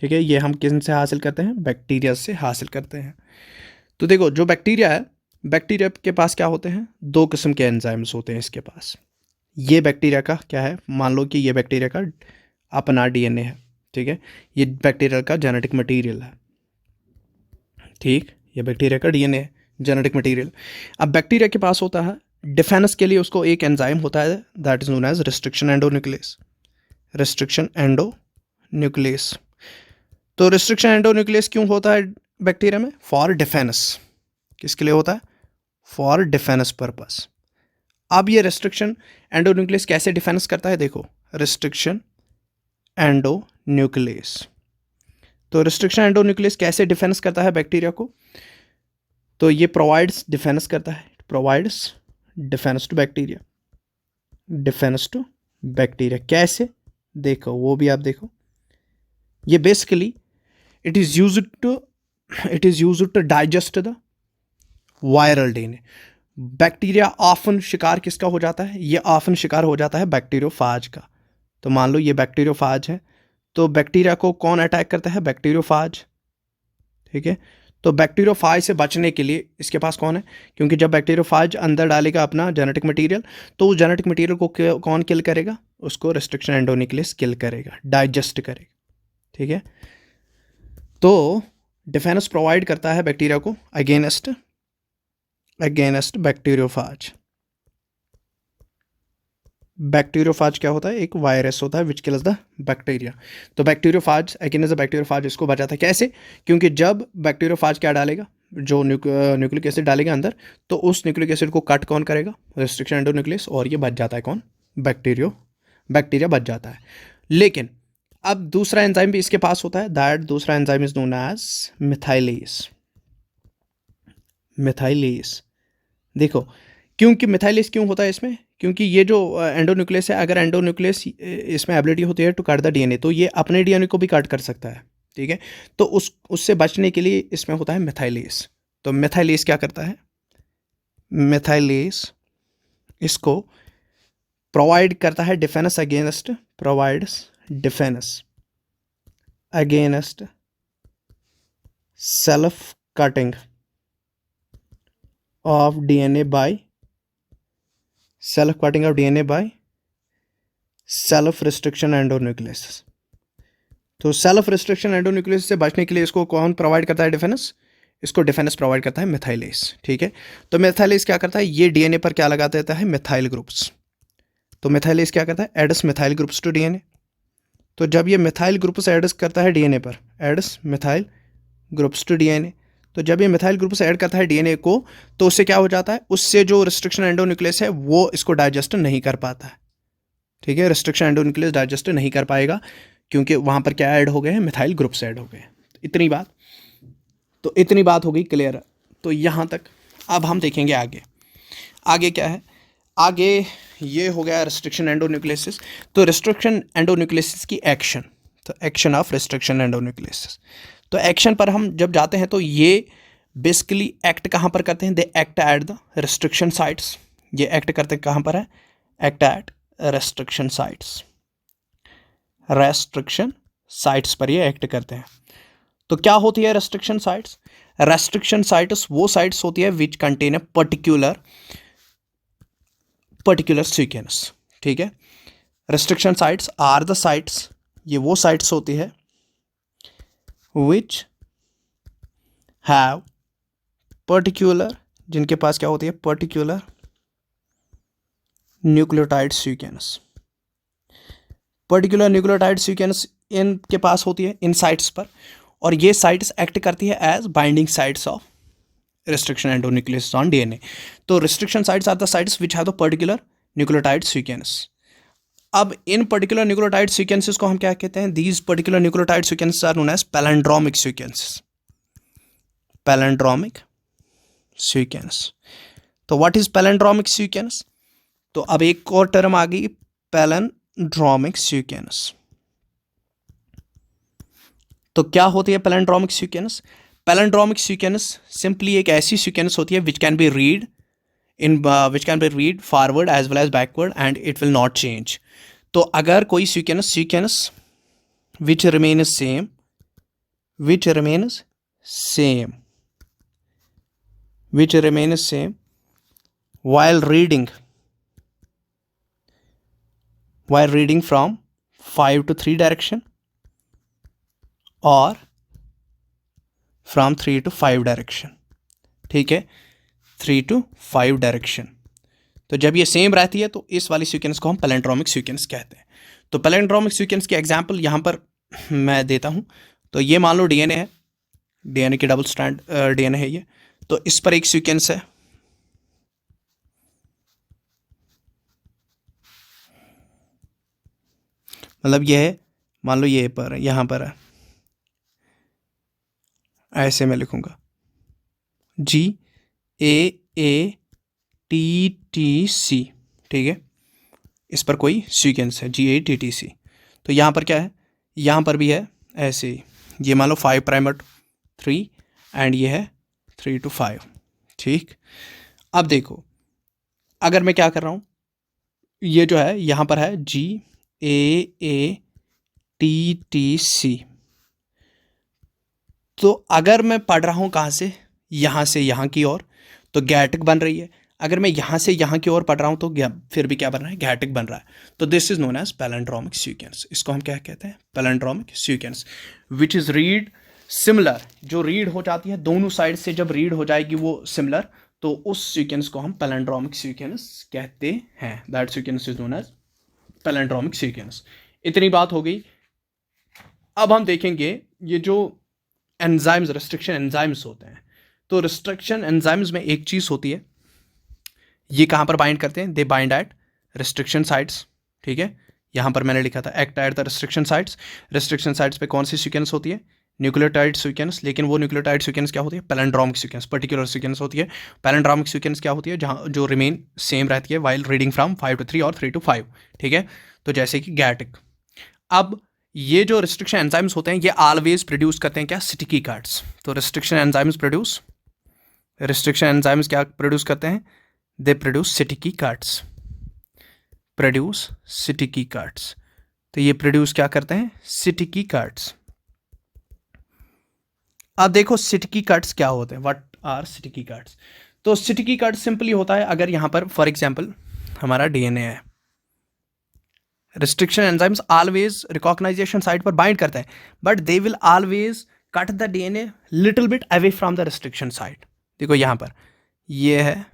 ठीक है, ये हम किन से हासिल करते हैं? बैक्टीरिया से हासिल करते हैं। तो देखो, जो बैक्टीरिया है, बैक्टीरिया के पास क्या होते हैं? दो किस्म के एंजाइम्स होते हैं इसके पास। ये बैक्टीरिया का क्या है? मान लो कि ये बैक्टीरिया का अपना डीएनए है। ठीक है, ये बैक्टीरिया का जेनेटिक मटेरियल है। ठीक, ये बैक्टीरिया का डीएनए है, जेनेटिक मटेरियल। अब बैक्टीरिया के पास होता है डिफेंस के लिए, उसको एक एंजाइम होता है, that is known as restriction endonuclease. Restriction endonuclease. तो रिस्ट्रिक्शन एंडोन्यूक्लियस क्यों होता है बैक्टीरिया में? For defence. किसके लिए होता है? For defence purpose. अब ये रिस्ट्रिक्शन एंडोन्यूक्लियस कैसे डिफेंस करता है? देखो, रिस्ट्रिक्शन एंडोन्यूक्लियस। तो रिस्ट्रिक्शन एंडोन्यूक्लियस कैसे डिफेंस करता है बैक्टीरिया को? तो ये प्रोवाइड्स डिफेंस करता है, provides defence to bacteria. Defence to bacteria कैसे? देखो, वो भी आप देखो। ये basically it is used to digest the viral DNA. Bacteria often शिकार किसका हो जाता है? ये ऑफन शिकार हो जाता है बैक्टीरियोफाज का। तो मान लो ये बैक्टीरियोफाज है, तो बैक्टीरिया को कौन अटैक करता है? बैक्टीरियोफाज। ठीक है, तो बैक्टीरियोफाज से बचने के लिए इसके पास कौन है? क्योंकि जब बैक्टीरियोफाज अंदर डालेगा अपना जेनेटिक मटेरियल, तो उस जेनेटिक मटेरियल को कौन किल करेगा? उसको रिस्ट्रिक्शन एंडोन्यूक्लियस किल करेगा, डाइजेस्ट करेगा। ठीक है, तो डिफेंस प्रोवाइड करता है बैक्टीरिया को अगेंस्ट बैक्टीरियोफाज। बैक्टीरियोफाज क्या होता है? एक वायरस होता है विच किल्स द बैक्टीरिया। तो बैक्टीरियोफाज अगेंस्ट द बैक्टीरियोफाज इसको बचाता है। कैसे? क्योंकि जब बैक्टीरियोफाज क्या डालेगा, जो न्यूक्लिक एसिड डालेगा अंदर, तो उस न्यूक्लिक एसिड को कट कौन करेगा? रिस्ट्रिक्शन एंडोन्यूक्लियस, और ये बच जाता है कौन? बैक्टीरिया बच जाता है। लेकिन अब दूसरा एंजाइम भी इसके पास होता है, दैट दूसरा enzyme is known as methylase. Methylase, देखो, क्योंकि मिथाइलेज क्यों होता है इसमें? क्योंकि ये जो एंडोन्यूक्लियस है, अगर एंडोन्यूक्लियस इसमें एबिलिटी होती है टू कट द डीएनए, तो ये अपने डीएनए को भी कट कर सकता है। ठीक है, तो उससे बचने के लिए इसमें होता है मिथाइलेज। तो मिथाइलेज क्या करता है? मिथाइलेज इसको प्रोवाइड करता है defence against, provides defence against self cutting of DNA by self cutting of DNA by self restriction endonucleases। तो सेल्फ रिस्ट्रिक्शन एंडोन्यूक्लियस से बचने के लिए इसको कौन प्रोवाइड करता है? डिफेंस। इसको डिफेंस प्रोवाइड करता है मिथाइलेज। ठीक है, तो मिथाइलेज क्या करता है? ये डीएनए पर क्या लगा देता है? Methyl groups. तो मिथाइलेज क्या करता है? Adds methyl groups to DNA. तो जब ये मिथाइल ग्रुप्स एड्स करता है डीएनए पर, adds methyl groups to DNA, तो जब ये मिथाइल ग्रुप से ऐड करता है डीएनए को, तो उससे क्या हो जाता है? उससे जो रिस्ट्रिक्शन एंडोन्यूक्लियस है वो इसको डाइजेस्ट नहीं कर पाता है। ठीक है, रिस्ट्रिक्शन एंडोन्यूक्लियस डाइजेस्ट नहीं कर पाएगा, क्योंकि वहाँ पर क्या ऐड हो गए हैं? मिथाइल ग्रुप्स ऐड हो गए। इतनी बात, तो इतनी बात हो गई क्लियर। तो यहाँ तक। अब हम देखेंगे आगे। आगे क्या है? आगे ये हो गया रिस्ट्रिक्शन एंडोन्यूक्लियसिस। तो रिस्ट्रिक्शन एंडोन्यूक्लियसिस की एक्शन, तो एक्शन ऑफ रिस्ट्रिक्शन एंडोन्यूक्लियसिस। तो एक्शन पर हम जब जाते हैं, तो ये बेसिकली एक्ट कहाँ पर करते हैं? They act at the restriction sites. ये एक्ट करते कहाँ पर है? Act at restriction sites. Restriction sites पर ये एक्ट करते हैं। तो क्या होती है रेस्ट्रिक्शन साइट्स? रेस्ट्रिक्शन साइट्स वो साइट्स होती है which contain a particular sequence, ठीक है। Restriction sites are the sites, ये वो साइट्स होती है विच हैव पर्टिकुलर, जिनके पास क्या होती है particular nucleotide sequence. Particular nucleotide sequence इनके पास होती है इन साइट्स पर, और ये साइट्स एक्ट करती है as binding sites of restriction endonucleases on DNA. तो restriction sites are the sites which have the particular nucleotide sequence. अब इन पर्टिकुलर न्यूक्लियोटाइड सीक्वेंसेस को हम क्या कहते हैं? These particular nucleotide sequences are known as palindromic sequences. Palindromic sequence. तो what is palindromic sequence? तो अब एक और टर्म आ गई palindromic sequence. तो क्या होती है palindromic sequence? Palindromic sequence simply एक ऐसी सीक्वेंस होती है which can be read forward as well as backward and it will not change. तो अगर कोई sequence which remain same while reading from 5 to 3 direction और फ्रॉम 3 to 5 डायरेक्शन, ठीक है, 3 to 5 डायरेक्शन। तो जब ये सेम रहती है तो इस वाली सीक्वेंस को हम पैलेंड्रोमिक सीक्वेंस कहते हैं। तो पैलेंड्रोमिक सीक्वेंस के एग्जांपल यहाँ पर मैं देता हूँ। तो ये मान लो डीएनए है, डीएनए की डबल स्ट्रैंड डीएनए है ये। तो इस पर एक सीक्वेंस है, मतलब ये है, मान लो ये पर यहाँ पर है, ऐसे मैं लिखूंगा GAATTC, ठीक है। इस पर कोई सीक्वेंस है GATTC। तो यहाँ पर क्या है, यहाँ पर भी है ऐसे ही, ये मान लो 5 प्राइम 3 एंड ये है 3 to 5, ठीक। अब देखो अगर मैं क्या कर रहा हूँ, ये जो है यहाँ पर है GAATTC। तो अगर मैं पढ़ रहा हूँ कहाँ से यहाँ की ओर, तो गैटिक बन रही है। अगर मैं यहाँ से यहाँ की ओर पढ़ रहा हूँ तो फिर भी क्या बन रहा है, गैटिक बन रहा है। तो this is known as palindromic sequence. इसको हम क्या कहते हैं, palindromic sequence, which is read similar. जो रीड हो जाती है दोनों साइड से, जब रीड हो जाएगी वो सिमिलर, तो उस सीक्वेंस को हम पैलेंड्रोमिक सीक्वेंस कहते हैं। That sequence is known as palindromic sequence. इतनी बात हो गई। अब हम देखेंगे ये जो एंजाइम्स, रेस्ट्रिक्शन एंजाइम्स होते हैं। तो रेस्ट्रिक्शन एंजाइम्स में एक चीज़ होती है, ये कहाँ पर बाइंड करते हैं, they bind at restriction sites, ठीक है। यहाँ पर मैंने लिखा था act at the restriction sites. Restriction sites पे कौन सी सीक्वेंस होती है, न्यूक्लियोटाइड सीक्वेंस। लेकिन वो न्यूक्लियोटाइड सीक्वेंस क्या होती है, पैलेंड्रोमिक सीक्वेंस, पर्टिकुलर सीक्वेंस होती है। पैलेंड्रोमिक सीक्वेंस क्या होती है, जहाँ जो रिमेन सेम रहती है वाइल रीडिंग फ्रॉम 5 to 3 और 3 to 5, ठीक है। तो जैसे कि गैटिक। अब ये जो रिस्ट्रिक्शन एंजाइम्स होते हैं ये ऑलवेज प्रोड्यूस करते हैं क्या, स्टिकी कार्ड्स। तो रिस्ट्रिक्शन एंजाइम्स क्या प्रोड्यूस करते हैं, दे प्रोड्यूस स्टिकी कार्ड्स। तो ये प्रोड्यूस क्या करते हैं, स्टिकी कार्ड्स। अब देखो स्टिकी कार्ड्स क्या होते हैं, व्हाट आर स्टिकी कार्ड्स। तो स्टिकी कार्ड सिंपली होता है, अगर यहाँ पर फॉर एग्जाम्पल हमारा डीएनए है, restriction enzymes always recognisation site पर बाइंड करते हैं, but they will always cut the DNA little bit away from the restriction site. देखो यहाँ पर ये है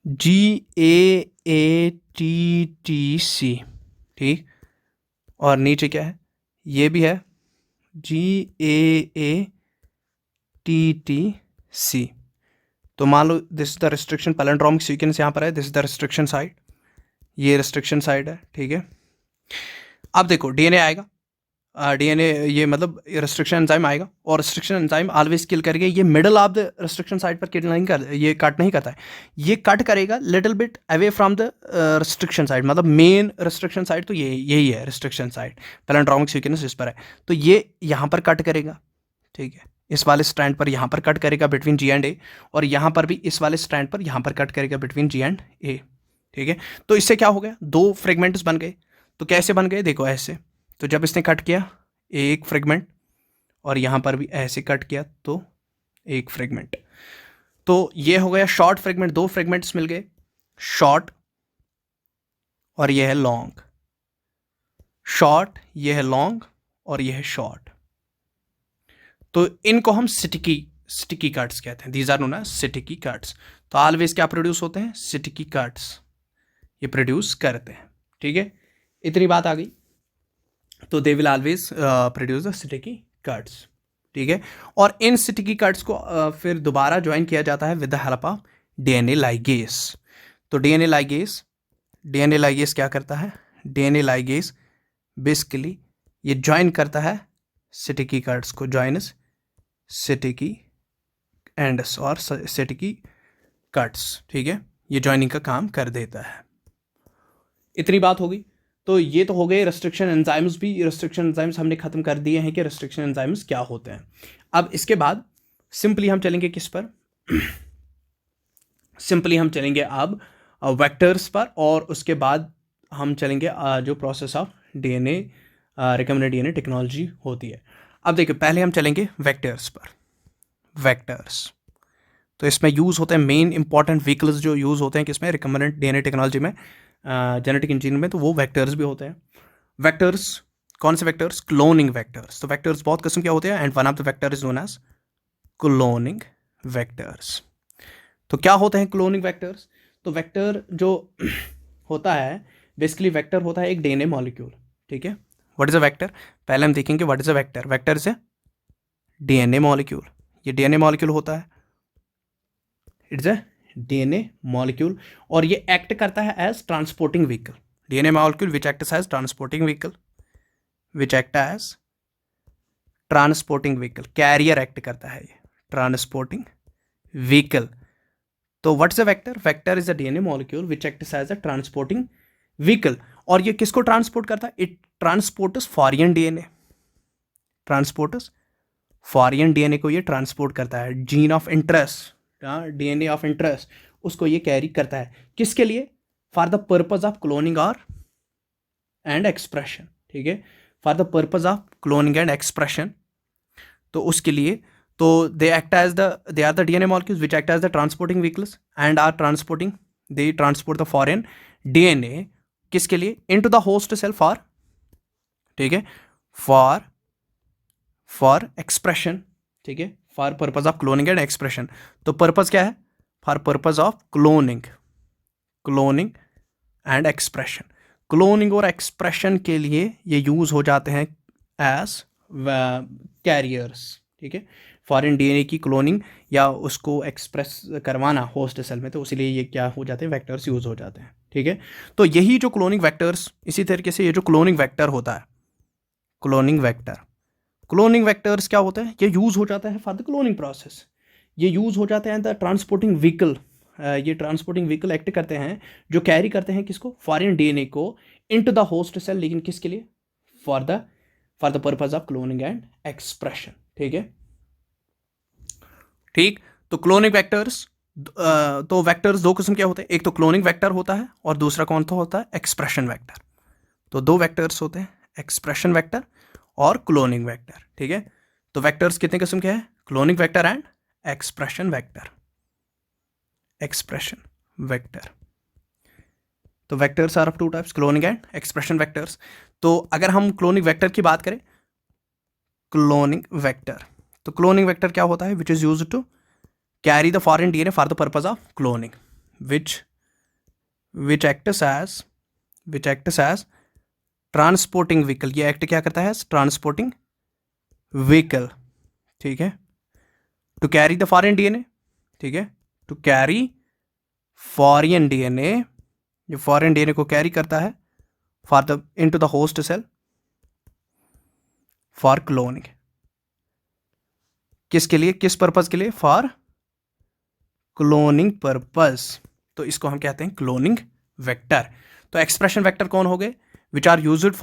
GAATTC, ठीक, और नीचे क्या है, ये भी है GAATTC। तो मान लो this is the restriction palindromic sequence, यहाँ पर है, this is the restriction site, ये रिस्ट्रिक्शन साइट है, ठीक है। अब देखो डीएनए आएगा, डीएनए ये मतलब रिस्ट्रिक्शन एंजाइम आएगा, और रिस्ट्रिक्शन एंजाइम ऑलवेज किल करके ये middle of the restriction site पर किल नहीं कर, ये कट नहीं करता है, ये कट करेगा little bit away from the restriction site. मतलब मेन रिस्ट्रिक्शन साइट तो यही है रिस्ट्रिक्शन साइट, पैलेंड्रोमिक सीक्वेंस इस पर है। तो ये यहाँ पर कट करेगा, ठीक है, इस वाले स्ट्रैंड पर यहाँ पर कट करेगा बिटवीन G and A, और यहाँ पर भी इस वाले स्ट्रैंड पर यहाँ पर कट करेगा बिटवीन G and A, ठीक है। तो इससे क्या हो गया, 2 फ्रेगमेंट्स बन गए। तो कैसे बन गए, देखो ऐसे। तो जब इसने कट किया एक फ्रेगमेंट, और यहाँ पर भी ऐसे कट किया तो एक फ्रेगमेंट। तो ये हो गया शॉर्ट फ्रेगमेंट, दो फ्रेगमेंट्स मिल गए, शॉर्ट और ये है लॉन्ग, शॉर्ट, ये है लॉन्ग और ये है शॉर्ट। तो इनको हम स्टिकी कट्स कहते हैं। These are known as sticky cuts. तो ऑलवेज क्या प्रोड्यूस होते हैं? स्टिकी कट्स, ये प्रोड्यूस करते हैं। ठीक है, इतनी बात आ गई। तो दे will always produce the sticky cuts. ठीक है, और इन स्टिकी कट्स को फिर दोबारा ज्वाइन किया जाता है with the help of DNA ligase. तो डीएनए लाइगेस क्या करता है? डीएनए लाइगेस बेसिकली ये ज्वाइन करता है स्टिकी कट्स को, ज्वाइनस स्टिकी एंड्स और स्टिकी कट्स। ठीक है, ये ज्वाइनिंग का काम कर देता है। इतनी बात होगी। तो ये तो हो गए रेस्ट्रिक्शन एंजाइम्स भी। रेस्ट्रिक्शन एंजाइम्स हमने खत्म कर दिए हैं कि रेस्ट्रिक्शन एंजाइम्स क्या होते हैं। अब इसके बाद सिंपली हम चलेंगे किस पर? सिंपली हम चलेंगे अब वेक्टर्स पर, और उसके बाद हम चलेंगे जो process of DNA recombinant DNA technology होती है। अब देखिए, पहले हम चलेंगे वेक्टर्स पर। वेक्टर्स तो इसमें यूज़ होते हैं मेन इंपॉर्टेंट व्हीकल्स जो यूज़ होते हैं किसमें? रिकम्बिनेंट डीएनए टेक्नोलॉजी में, जेनेटिक इंजीनियरिंग में। तो वो वेक्टर्स भी होते हैं। वेक्टर्स कौन से वेक्टर्स? Cloning vectors. तो वेक्टर्स बहुत किस्म के होते हैं and one of the vector is known as cloning vectors. तो क्या होते हैं क्लोनिंग वेक्टर्स? तो वेक्टर जो होता है, बेसिकली वेक्टर होता है एक डीएनए मॉलिक्यूल। ठीक है, व्हाट इज अ वेक्टर? पहले हम देखेंगे what is a vector. Vector is a DNA molecule. ये डीएनए मॉलिक्यूल होता है, इट्स अ डीएनए मॉलिक्यूल, और ये एक्ट करता है as transporting vehicle. DNA molecule which acts as transporting vehicle, which act as transporting vehicle. Carrier act करता है ये, ट्रांसपोर्टिंग व्हीकल। तो what's a vector? Vector is a DNA molecule which acts as a transporting vehicle. और ये किसको ट्रांसपोर्ट करता है? It transports foreign DNA, transports foreign DNA को ये ट्रांसपोर्ट करता है। Gene of interest, DNA of interest, उसको ये कैरी करता है। किसके लिए? For the purpose of cloning और एंड एक्सप्रेशन। ठीक है, for the purpose of cloning and expression. तो उसके लिए तो they act as they are the DNA molecules which act as the transporting vehicles and are transporting, they transport the foreign DNA. किसके लिए? Into the host cell for, ठीक है, फॉर एक्सप्रेशन। ठीक है, for purpose of cloning and expression. तो पर्पज क्या है? For purpose of cloning and expression. Cloning और एक्सप्रेशन के लिए ये यूज हो जाते हैं एज कैरियर्स। ठीक है, फॉरेन डीएनए की क्लोनिंग या उसको एक्सप्रेस करवाना होस्ट सेल में, तो इसीलिए ये क्या हो जाते हैं? वेक्टर्स यूज हो जाते हैं। ठीक है, तो यही जो क्लोनिंग वेक्टर्स, इसी तरीके से ये जो क्लोनिंग वेक्टर होता है, क्लोनिंग वेक्टर्स क्या होते हैं? ये यूज हो जाता है फॉर द क्लोनिंग प्रोसेस। ये यूज हो जाते हैं द ट्रांसपोर्टिंग व्हीकल। ये ट्रांसपोर्टिंग व्हीकल एक्ट करते हैं जो कैरी करते हैं किसको? फॉरेन डीएनए को इनटू द होस्ट सेल, लेकिन किसके लिए? For the purpose of cloning and expression. ठीक है, ठीक। तो क्लोनिंग वेक्टर्स, तो वेक्टर्स दो किस्म के होते हैं, एक तो क्लोनिंग वेक्टर होता है और दूसरा कौन सा होता है? Expression vector. तो दो वेक्टर्स होते हैं, एक्सप्रेशन वेक्टर और क्लोनिंग वेक्टर। ठीक है, तो वेक्टर्स कितने किस्म के हैं? Cloning vector and expression vector. Expression vector, तो vectors are of two types, cloning and expression vectors. तो अगर हम क्लोनिंग वेक्टर की बात करें, क्लोनिंग वेक्टर, तो क्लोनिंग वेक्टर क्या होता है? Which is used to carry the foreign DNA for the purpose of cloning, which acts as transporting vehicle. ये एक्ट क्या करता है? Transporting vehicle. ठीक है, to carry the foreign DNA. ठीक है, टू कैरी फॉरेन डीएनए, जो फॉरेन डीएनए को कैरी करता है for the into the host cell for cloning. किसके लिए? किस पर्पज के लिए? For cloning purpose. तो इसको हम कहते हैं क्लोनिंग वेक्टर। तो एक्सप्रेशन वेक्टर कौन हो गए? Which are used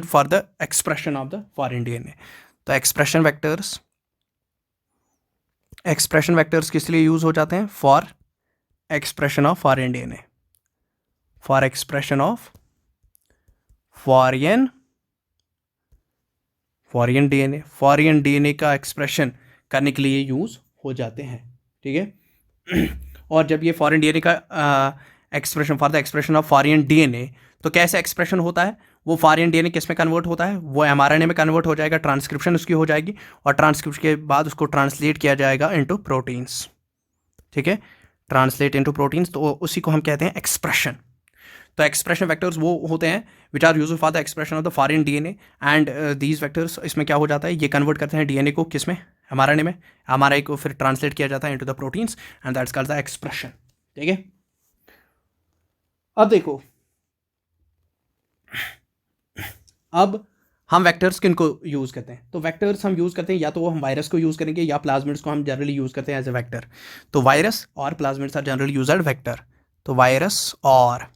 for the expression of the foreign DNA. तो एक्सप्रेशन वेक्टर्स किस लिए यूज हो जाते हैं? For expression of foreign DNA, for expression of foreign foreign DNA का एक्सप्रेशन करने के लिए यूज़ हो जाते हैं, ठीक है। और जब ये फॉरेन डीएनए का expression for the expression of foreign DNA, तो कैसे एक्सप्रेशन होता है, वो फॉरेन डीएनए किस में कन्वर्ट होता है, वो एमआरएनए में कन्वर्ट हो जाएगा, ट्रांसक्रिप्शन उसकी हो जाएगी, और ट्रांसक्रिप्शन के बाद उसको ट्रांसलेट किया जाएगा इनटू प्रोटीन्स, ठीक है, ट्रांसलेट इनटू प्रोटीन्स, तो उसी को हम कहते हैं एक्सप्रेशन। तो एक्सप्रेशन वेक्टर्स वो होते हैं which are used for the expression of the foreign DNA, and these vectors, इसमें क्या हो जाता है, ये कन्वर्ट करते हैं डीएनए को किस में, एमआरएनए में, एमआरआई को फिर ट्रांसलेट किया जाता है into the proteins, and that's called the expression, ठीक है। अब देखो, अब हम वेक्टर्स किन को यूज़ करते हैं, तो वेक्टर्स हम यूज़ करते हैं या तो वो हम वायरस को यूज़ करेंगे या प्लाज्मिड्स को हम जनरली यूज़ करते हैं एज ए वेक्टर। तो वायरस और plasmids are generally used as vector. तो वायरस और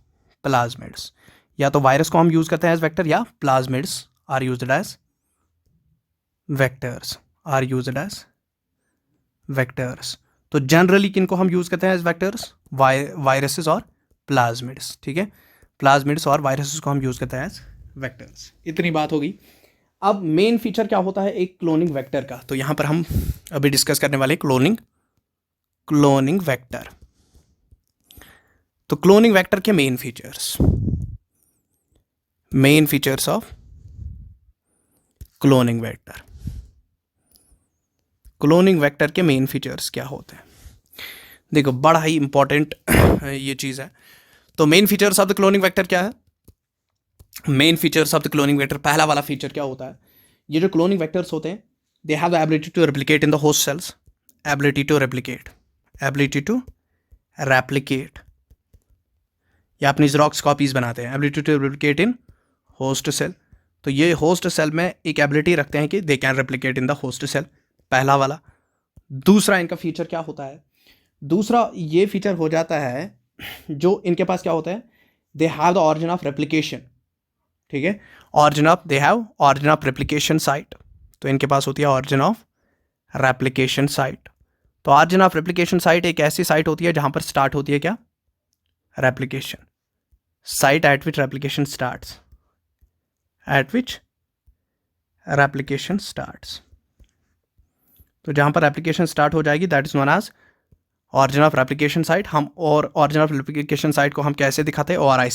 प्लाज्मिड्स, या तो वायरस को हम यूज़ करते हैं एज वेक्टर या plasmids are used as vectors, are used as vectors. तो जनरली किन को हम यूज़ करते हैं एज वेक्टर्स, वायरसेस और प्लाज्मिड्स, ठीक है, प्लाज्मिड्स और वायरसेस को हम यूज़ करते हैं एज वेक्टर्स। इतनी बात होगी। अब मेन फीचर क्या होता है एक क्लोनिंग वेक्टर का, तो यहां पर हम अभी डिस्कस करने वाले क्लोनिंग वेक्टर। तो क्लोनिंग वेक्टर के main features of cloning vector. Cloning vector के मेन फीचर्स क्या होते हैं, देखो बड़ा ही इंपॉर्टेंट ये चीज़ है। तो main features of the cloning vector क्या है, main features of the cloning vector, पहला वाला फीचर क्या होता है, ये जो क्लोनिंग वेक्टर्स होते हैं, they have the ability to replicate in the host cells, ability to replicate, या अपनी जेरॉक्स कॉपीज बनाते हैं, ability to replicate in host cell. तो ये होस्ट सेल में एक एबिलिटी रखते हैं कि they can replicate in the host cell, पहला वाला। दूसरा इनका फीचर क्या होता है, दूसरा ये फीचर हो जाता है जो इनके पास क्या होता है, दे have the origin of replication, ठीक है, they have origin of replication site. तो इनके पास होती है ऑरिजिन ऑफ रेप्लिकेशन साइट। तो ऑरिजिन ऑफ रेप्लिकेशन साइट एक ऐसी साइट होती है जहां पर स्टार्ट होती है क्या, replication site, at which replication starts, तो जहां पर रेप्लिकेशन स्टार्ट हो जाएगी that is known as origin of replication site. हम और ऑरिजिन ऑफ रेप्लिकेशन साइट को हम कैसे दिखाते हैं, ORI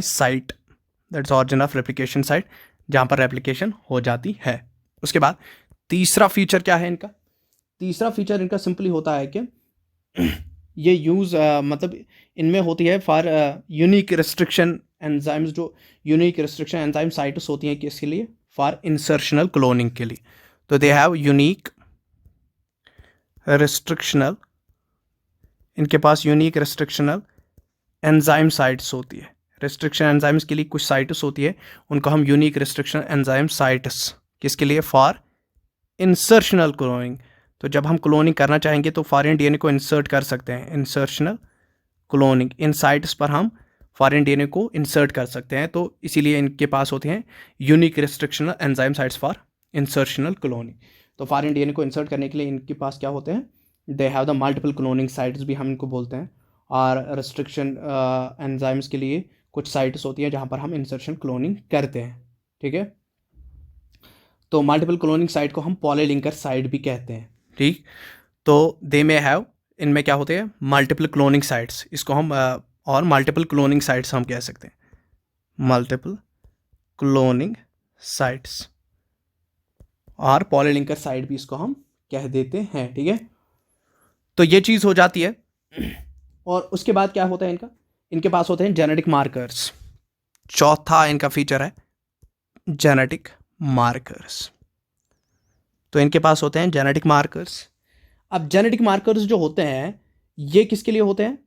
site, that is origin of replication site, जहां पर रेप्लिकेशन हो जाती है। उसके बाद तीसरा फीचर क्या है इनका, तीसरा फीचर इनका सिंपली होता है कि ये यूज़ मतलब इनमें होती है फॉर यूनिक रिस्ट्रिक्शन एंजाइम्स, जो यूनिक रिस्ट्रिक्शन एंजाइम साइट्स होती हैं किसके लिए, फॉर इंसर्शनल क्लोनिंग के लिए। तो दे हैव यूनिक रिस्ट्रिक्शनल, इनके पास यूनिक रिस्ट्रिक्शनल एंजाइम साइट्स होती है, रिस्ट्रिक्शन एंजाइम्स के लिए कुछ साइट्स होती है, उनको हम यूनिक रिस्ट्रिक्शन एंजाइम साइट्स, किसके लिए, फॉर इंसर्शनल क्लोनिंग। तो जब हम क्लोनिंग करना चाहेंगे तो फॉरेन डीएनए को इंसर्ट कर सकते हैं, इंसर्शनल क्लोनिंग, इन साइट्स पर हम फॉरेन डीएनए को इंसर्ट कर सकते हैं। तो इसीलिए इनके पास होते हैं unique restrictional enzyme sites for insertional cloning. तो फॉरेन डीएनए को इंसर्ट करने के लिए इनके पास क्या होते हैं, they have the multiple cloning sites भी हम इनको बोलते हैं, और रिस्ट्रिक्शन एंजाइम्स के लिए कुछ साइट्स होती हैं जहाँ पर हम इंसर्शन क्लोनिंग करते हैं, ठीक है। तो मल्टीपल क्लोनिंग साइट को हम पॉलीलिंकर साइट भी कहते हैं, ठीक। तो दे में हैव, इनमें क्या होते हैं, मल्टीपल क्लोनिंग साइट्स, इसको हम और मल्टीपल क्लोनिंग साइट्स हम कह सकते हैं, मल्टीपल क्लोनिंग साइट्स, और पॉलीलिंकर साइट भी इसको हम कह देते हैं, ठीक है। तो ये चीज़ हो जाती है। और उसके बाद क्या होता है इनके पास होते हैं जेनेटिक मार्कर्स। चौथा इनका फीचर है जेनेटिक मार्कर्स। तो इनके पास होते हैं जेनेटिक मार्कर्स। अब जेनेटिक मार्कर्स जो होते हैं ये किसके लिए होते हैं,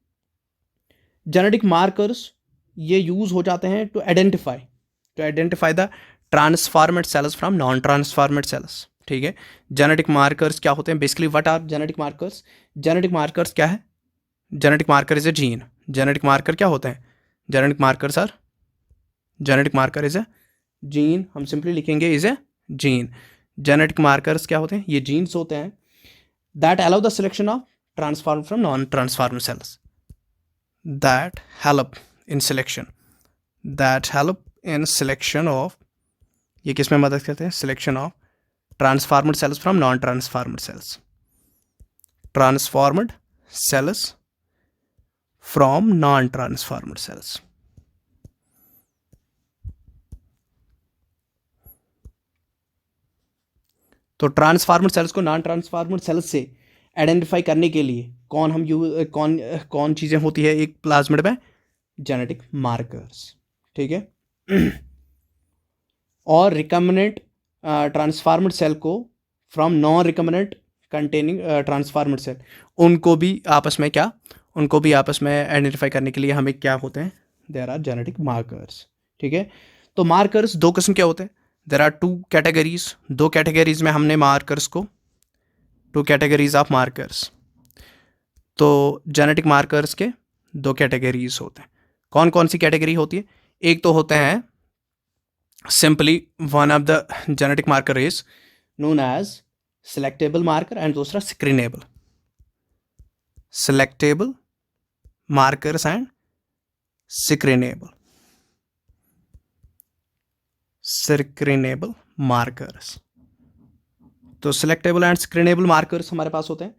जेनेटिक मार्कर्स ये यूज हो जाते हैं to identify the transformed cells from non transformed cells, ठीक है। जेनेटिक मार्कर्स क्या होते हैं, basically what are genetic markers, genetic markers क्या है, genetic marker is a gene. Genetic marker क्या होते हैं, genetic marker is a gene, हम सिंपली लिखेंगे is a gene. Genetic markers क्या होते हैं, ये जीन्स होते हैं that allow the selection of transform from non transform cells, that help in selection of ये किस में मदद करते हैं? Selection of transformed cells from non transformed cells, transformed cells from non transformed cells. तो ट्रांसफॉर्मड सेल्स को नॉन ट्रांसफॉर्मड सेल्स से आइडेंटिफाई करने के लिए कौन चीज़ें होती है एक प्लाज्मिड में? जेनेटिक मार्कर्स, ठीक है। और रिकम्बिनेंट ट्रांसफॉर्मड सेल को from non recombinant containing transformed cell, उनको भी आपस में आइडेंटिफाई करने के लिए हमें क्या होते हैं? देयर आर जेनेटिक मार्कर्स, ठीक है। तो मार्कर्स दो किस्म के होते हैं। देयर आर टू कैटेगरीज, दो कैटेगरीज में हमने मार्कर्स को, टू कैटेगरीज ऑफ मार्कर्स। तो जेनेटिक मार्कर्स के दो कैटेगरीज होते हैं। कौन कौन सी कैटेगरी होती है? एक तो होते हैं simply one of the genetic marker is known as selectable marker and दूसरा screenable. Selectable markers and screenable markers. तो सिलेक्टेबल एंड स्क्रीनेबल मार्कर्स हमारे पास होते हैं।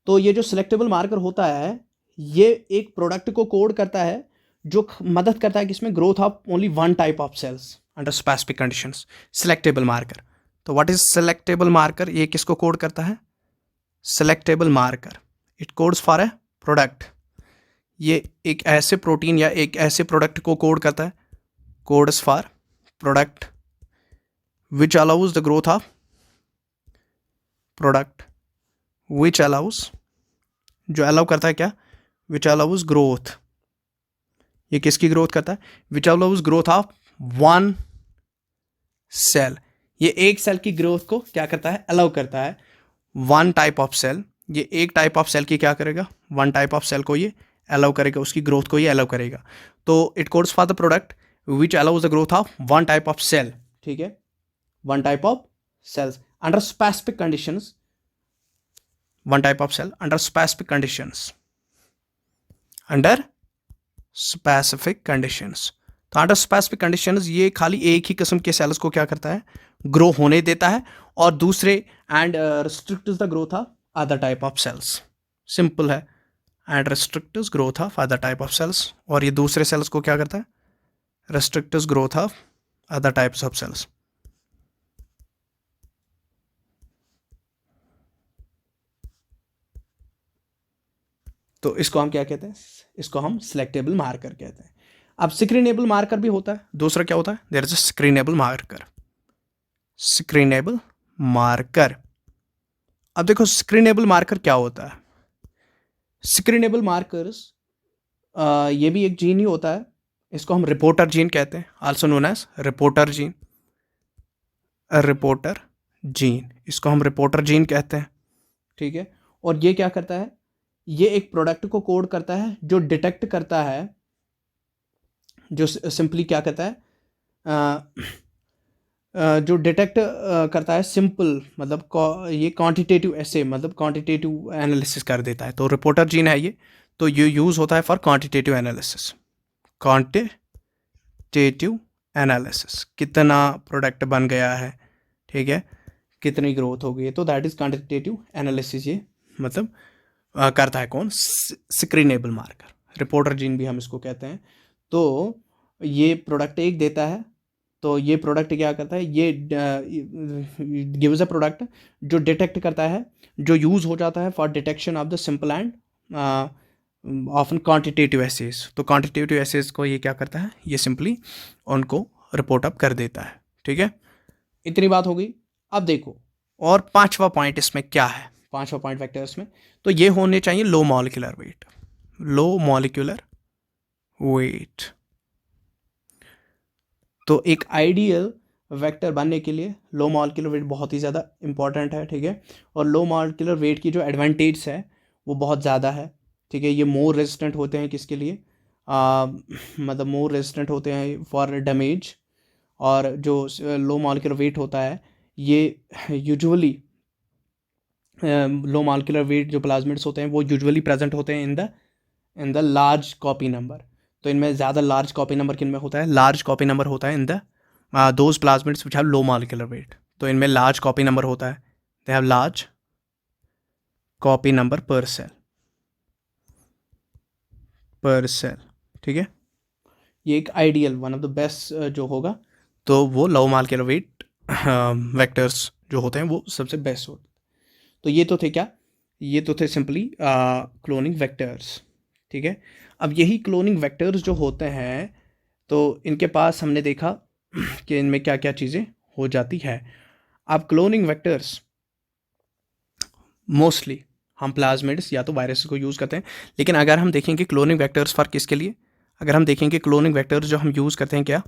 तो ये जो सिलेक्टेबल मार्कर होता है ये एक प्रोडक्ट को कोड करता है जो मदद करता है कि इसमें growth of only one type of cells under specific conditions. Selectable marker, तो व्हाट इज सिलेक्टेबल मार्कर? ये किसको कोड करता है? Selectable marker it codes for a product. ये एक ऐसे प्रोटीन या एक ऐसे प्रोडक्ट को कोड करता है, codes for product which allows the growth of product which allows, जो अलाउ करता है क्या? Which allows growth. ये किसकी ग्रोथ करता है? Which allows growth of one cell. ये एक सेल की ग्रोथ को क्या करता है? अलाउ करता है। वन टाइप ऑफ सेल, ये एक टाइप ऑफ सेल की क्या करेगा? वन टाइप ऑफ सेल को ये अलाउ करेगा, उसकी ग्रोथ को ये अलाउ करेगा। तो it codes for the product which allows the growth of one type of cell, ठीक है, one type of cells under specific conditions, one type of cell under specific conditions, under specific conditions. तो अंडर स्पेसिफिक कंडीशंस ये खाली एक ही किस्म के सेल्स को क्या करता है? ग्रो होने देता है, और दूसरे and restricts the growth of other type of cells. Simple है, and restricts growth of other type of cells, और ये दूसरे सेल्स को क्या करता है? Restricts growth of other types of cells. तो इसको हम क्या कहते हैं? इसको हम सिलेक्टेबल मार्कर कहते हैं। अब स्क्रीनेबल मार्कर भी होता है। दूसरा क्या होता है? There is a screenable marker. Screenable marker, अब देखो स्क्रीनेबल मार्कर क्या होता है? स्क्रीनेबल मार्कर्स ये भी एक जीन ही होता है। इसको हम रिपोर्टर जीन कहते हैं, also known as reporter gene. Reporter gene, इसको हम रिपोर्टर जीन कहते हैं, ठीक है। और ये क्या करता है? ये एक प्रोडक्ट को कोड करता है जो डिटेक्ट करता है, जो सिंपली क्या करता है? जो डिटेक्ट करता है सिंपल, मतलब ये क्वांटिटेटिव ऐसे, मतलब क्वांटिटेटिव एनालिसिस कर देता है। तो रिपोर्टर जीन है ये, तो ये यूज़ होता है for quantitative analysis. Quantitative analysis, कितना प्रोडक्ट बन गया है, ठीक है, कितनी ग्रोथ हो गई है, तो दैट इज क्वांटिटेटिव एनालिसिस। ये मतलब करता है कौन? स्क्रीनेबल मार्कर, रिपोर्टर जीन भी हम इसको कहते हैं। तो ये प्रोडक्ट एक देता है, तो ये प्रोडक्ट क्या करता है? ये गिव्स अ प्रोडक्ट जो डिटेक्ट करता है, जो यूज़ हो जाता है for detection of the simple and often quantitative assays. तो क्वांटिटेटिव एसेस को ये क्या करता है? ये सिंपली उनको रिपोर्ट अप कर देता है, ठीक है। इतनी बात हो गई। अब देखो, और पांचवा पॉइंट इसमें क्या है? पांचवा पॉइंट वेक्टर्स में तो ये होने चाहिए low molecular weight. Low molecular weight, तो एक आइडियल वेक्टर बनने के लिए लो मॉलिक्यूलर वेट बहुत ही ज़्यादा इंपॉर्टेंट है, ठीक है। और लो मॉलिक्यूलर वेट की जो एडवांटेज है वो बहुत ज़्यादा है, ठीक है। ये मोर रेजिस्टेंट होते हैं किसके लिए? मतलब मोर रेजिस्टेंट होते हैं फॉर डैमेज। और जो लो मॉलिक्यूलर वेट होता है ये यूजुअली लो मॉलिक्यूलर वेट जो प्लाज्मिड्स होते हैं वो यूजुअली प्रेजेंट होते हैं in the large copy number. तो इनमें ज़्यादा लार्ज कॉपी नंबर किन में होता है? लार्ज कॉपी नंबर होता है in the those plasmids which have low molecular weight, तो इनमें लार्ज कॉपी नंबर होता है, they have large copy number पर सेल, ठीक है। ये एक ideal one of the best जो होगा, तो वो लो मॉलिक्यूलर वेट वेक्टर्स जो होते हैं वो सबसे बेस्ट होते हैं। तो ये तो थे क्या, ये तो थे सिंपली क्लोनिंग वेक्टर्स, ठीक है। अब यही क्लोनिंग वेक्टर्स जो होते हैं, तो इनके पास हमने देखा कि इनमें क्या क्या चीज़ें हो जाती है। अब क्लोनिंग वेक्टर्स मोस्टली हम प्लाज्मिड्स या तो वायरस को यूज़ करते हैं, लेकिन अगर हम देखेंगे क्लोनिंग वेक्टर्स फॉर किसके लिए, अगर हम देखेंगे क्लोनिंग वेक्टर्स जो हम यूज़ करते हैं क्या,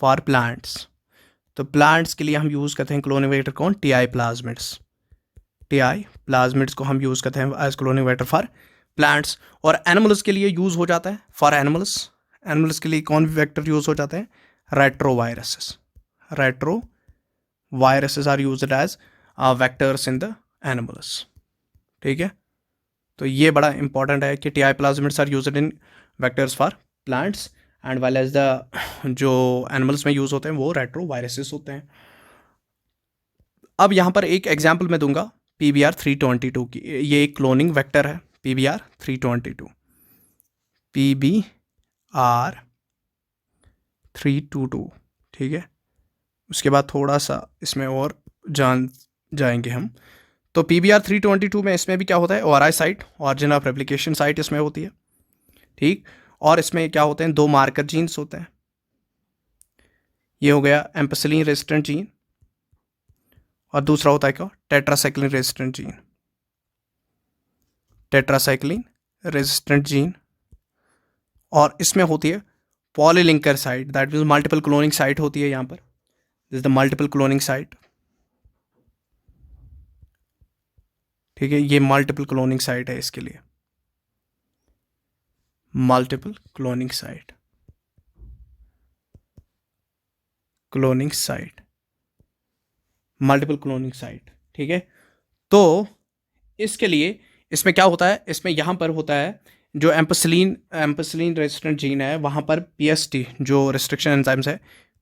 फॉर प्लांट्स, तो प्लांट्स के लिए हम यूज़ करते हैं क्लोनिंग वेक्टर कौन, टीआई प्लाज्मिड्स, टीआई प्लाज्मिड्स को हम यूज़ करते हैं as cloning vector for plants. और एनिमल्स के लिए यूज़ हो जाता है फॉर एनिमल्स, एनिमल्स के लिए कौन वेक्टर यूज़ हो जाते हैं, retroviruses, retroviruses are used as vectors in the animals, ठीक है। तो ये बड़ा इंपॉर्टेंट है कि Ti plasmids are used in vectors for plants and while as the जो एनिमल्स में यूज़ होते हैं वो रेट्रोवायरसेस होते हैं। अब यहाँ पर एक एग्जाम्पल मैं दूंगा PBR 322 की, ये एक क्लोनिंग वेक्टर है PBR 322, PBR 322, ठीक है। उसके बाद थोड़ा सा इसमें और जान जाएंगे हम। तो PBR 322 में इसमें भी क्या होता है, ORI site, origin of replication site इसमें होती है, ठीक। और इसमें क्या होते हैं, दो मार्कर जीन्स होते हैं, ये हो गया एम्पेसिलिन रेजिस्टेंट जीन और दूसरा होता है क्या, tetracycline resistant gene, tetracycline resistant gene. और इसमें होती है polylinker site, that means multiple cloning site होती है यहाँ पर, this is the multiple cloning site, ठीक है। ये मल्टीपल क्लोनिंग साइट है इसके लिए, multiple cloning site, cloning site, multiple cloning site, ठीक है। तो इसके लिए इसमें क्या होता है, इसमें यहाँ पर होता है जो एम्पेसिलिन रेजिस्टेंट जीन है, वहाँ पर PST जो रिस्ट्रिक्शन एंजाइम्स है,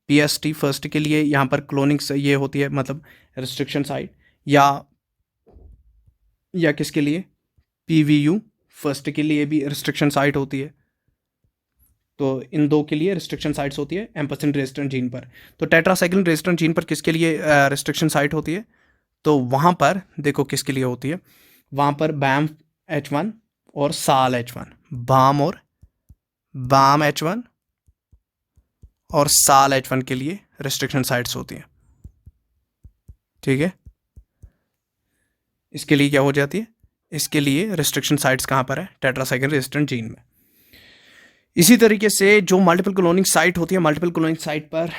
PST फर्स्ट के लिए यहाँ पर क्लोनिंग ये होती है, मतलब रिस्ट्रिक्शन साइट, या किसके लिए, PVU फर्स्ट के लिए भी रिस्ट्रिक्शन साइट होती है। तो इन दो के लिए रिस्ट्रिक्शन साइट्स होती है एम्पेसिलिन रेजिस्टेंट जीन पर। तो टेट्रासाइक्लिन रेजिस्टेंट जीन पर किसके लिए रिस्ट्रिक्शन साइट होती है, तो वहाँ पर देखो किसके लिए होती है, वहाँ पर BAM H1 और SAL H1, BAM H1 और SAL H1 के लिए रिस्ट्रिक्शन साइट्स होती हैं, ठीक है। इसके लिए क्या हो जाती है, इसके लिए रिस्ट्रिक्शन साइट्स कहाँ पर है, टेट्रासाइक्लिन रेजिस्टेंट जीन में। इसी तरीके से जो मल्टीपल क्लोनिंग साइट होती है, मल्टीपल क्लोनिंग साइट पर,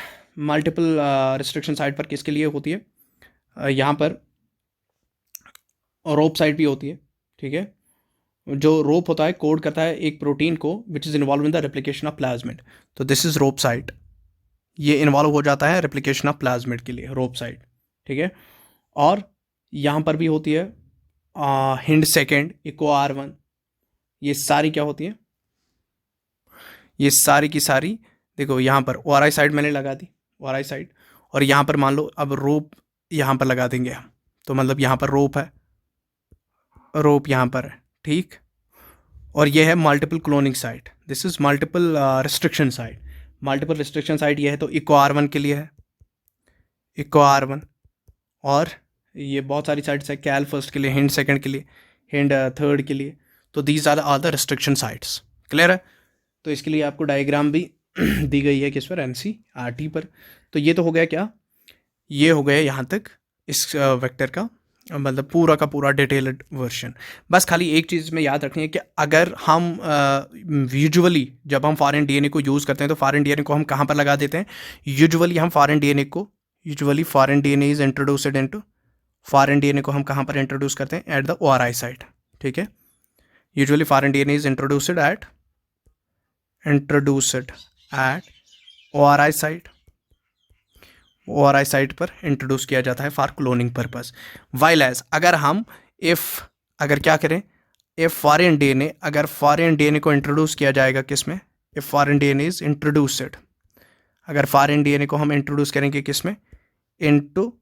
मल्टीपल रिस्ट्रिक्शन साइट पर किसके लिए होती है, यहाँ पर रोप साइट भी होती है, ठीक है। जो रोप होता है कोड करता है एक प्रोटीन को which is involve in the replication of plasmid, तो दिस इज़ रोप साइट, ये इन्वॉल्व हो जाता है रेप्लिकेशन ऑफ प्लाज्मिड के लिए, रोप साइट, ठीक है। और यहाँ पर भी होती है हिंड सेकेंड, इको R1, ये सारी क्या होती है, ये सारी की सारी देखो यहाँ पर ORI साइड मैंने लगा दी, ORI साइड, और यहाँ पर मान लो अब रोप यहाँ पर लगा देंगे हम, तो मतलब यहाँ पर रोप है, रोप यहाँ पर है, ठीक। और ये है multiple cloning site, this is multiple restriction site, multiple restriction site ये है, तो इको R1 के लिए है, इको R1, और ये बहुत सारी साइट्स है, कैल फर्स्ट के लिए, हिंड सेकंड के लिए, हिंड थर्ड के लिए, तो these are the restriction sites, clear है। तो इसके लिए आपको डायग्राम भी दी गई है किस पर, NCERT पर। तो ये तो हो गया क्या, ये हो गया यहाँ तक इस वेक्टर का मतलब पूरा का पूरा डिटेल्ड वर्जन। बस खाली एक चीज़ में याद रखनी है कि अगर हम यूजुअली जब हम फॉरेन DNA को यूज़ करते हैं तो फॉरेन DNA को हम कहाँ पर लगा देते हैं, यूजुअली हम फॉरेन DNA को, usually foreign DNA is introduced into, foreign DNA को हम कहाँ पर इंट्रोड्यूस करते हैं, एट द ORI साइट, ठीक है। Usually foreign DNA is introduced at ORI site, ORI site पर इंट्रोड्यूस किया जाता है for cloning purpose. While as अगर हम अगर क्या करें, फॉरेन DNA, अगर फॉरेन DNA को इंट्रोड्यूस किया जाएगा किस में, फॉरेन DNA इज इंट्रोड्यूस्ड, अगर फॉरेन डीएनए को हम इंट्रोड्यूस करेंगे किस में, into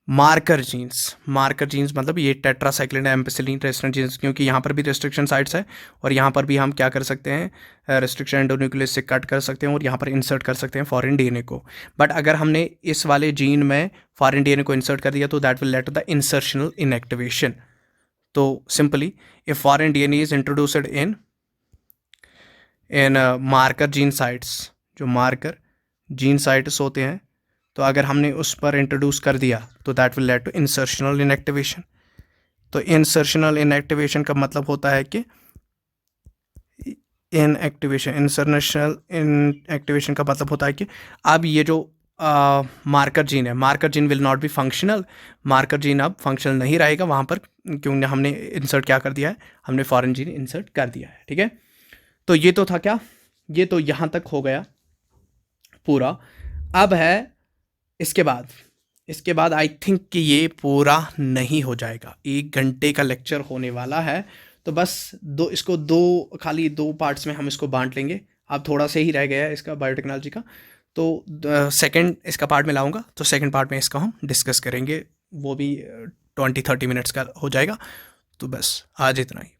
marker genes. Marker genes मतलब ये टेट्रासाइक्लिन एम्पिसिलिन रेस्ट्रिक्शन जीन्स, क्योंकि यहाँ पर भी रेस्ट्रिक्शन साइट्स है और यहाँ पर भी हम क्या कर सकते हैं, रेस्ट्रिक्शन एंडोन्यूक्लियस से कट कर सकते हैं और यहाँ पर इंसर्ट कर सकते हैं फॉरेन डीएनए को। बट अगर हमने इस वाले जीन में फॉरेन डीएनए को इंसर्ट कर दिया तो that will lead to the insertional inactivation. तो simply if foreign DNA is introduced in marker gene sites, जो मार्कर जीन साइट्स होते हैं, तो अगर हमने उस पर इंट्रोड्यूस कर दिया तो that will lead to insertional inactivation. तो इंसर्शनल इनएक्टिवेशन का मतलब होता है कि इंसर्शनल इनएक्टिवेशन का मतलब होता है कि अब ये जो मार्कर जीन है, marker gene will not be functional, marker gene अब फंक्शनल नहीं रहेगा वहाँ पर, क्योंकि हमने इंसर्ट क्या कर दिया है, हमने फॉरेन जीन इंसर्ट कर दिया है। ठीक है, तो ये तो था क्या, ये तो यहाँ तक हो गया पूरा। अब है इसके बाद आई थिंक कि ये पूरा नहीं हो जाएगा, 1 घंटे का लेक्चर होने वाला है, तो बस खाली दो पार्ट्स में हम इसको बांट लेंगे। अब थोड़ा सा ही रह गया है इसका बायोटेक्नोलॉजी का, तो सेकंड इसका पार्ट में लाऊंगा, तो सेकंड पार्ट में इसका हम डिस्कस करेंगे, वो भी 20-30 मिनट्स का हो जाएगा। तो बस आज इतना ही।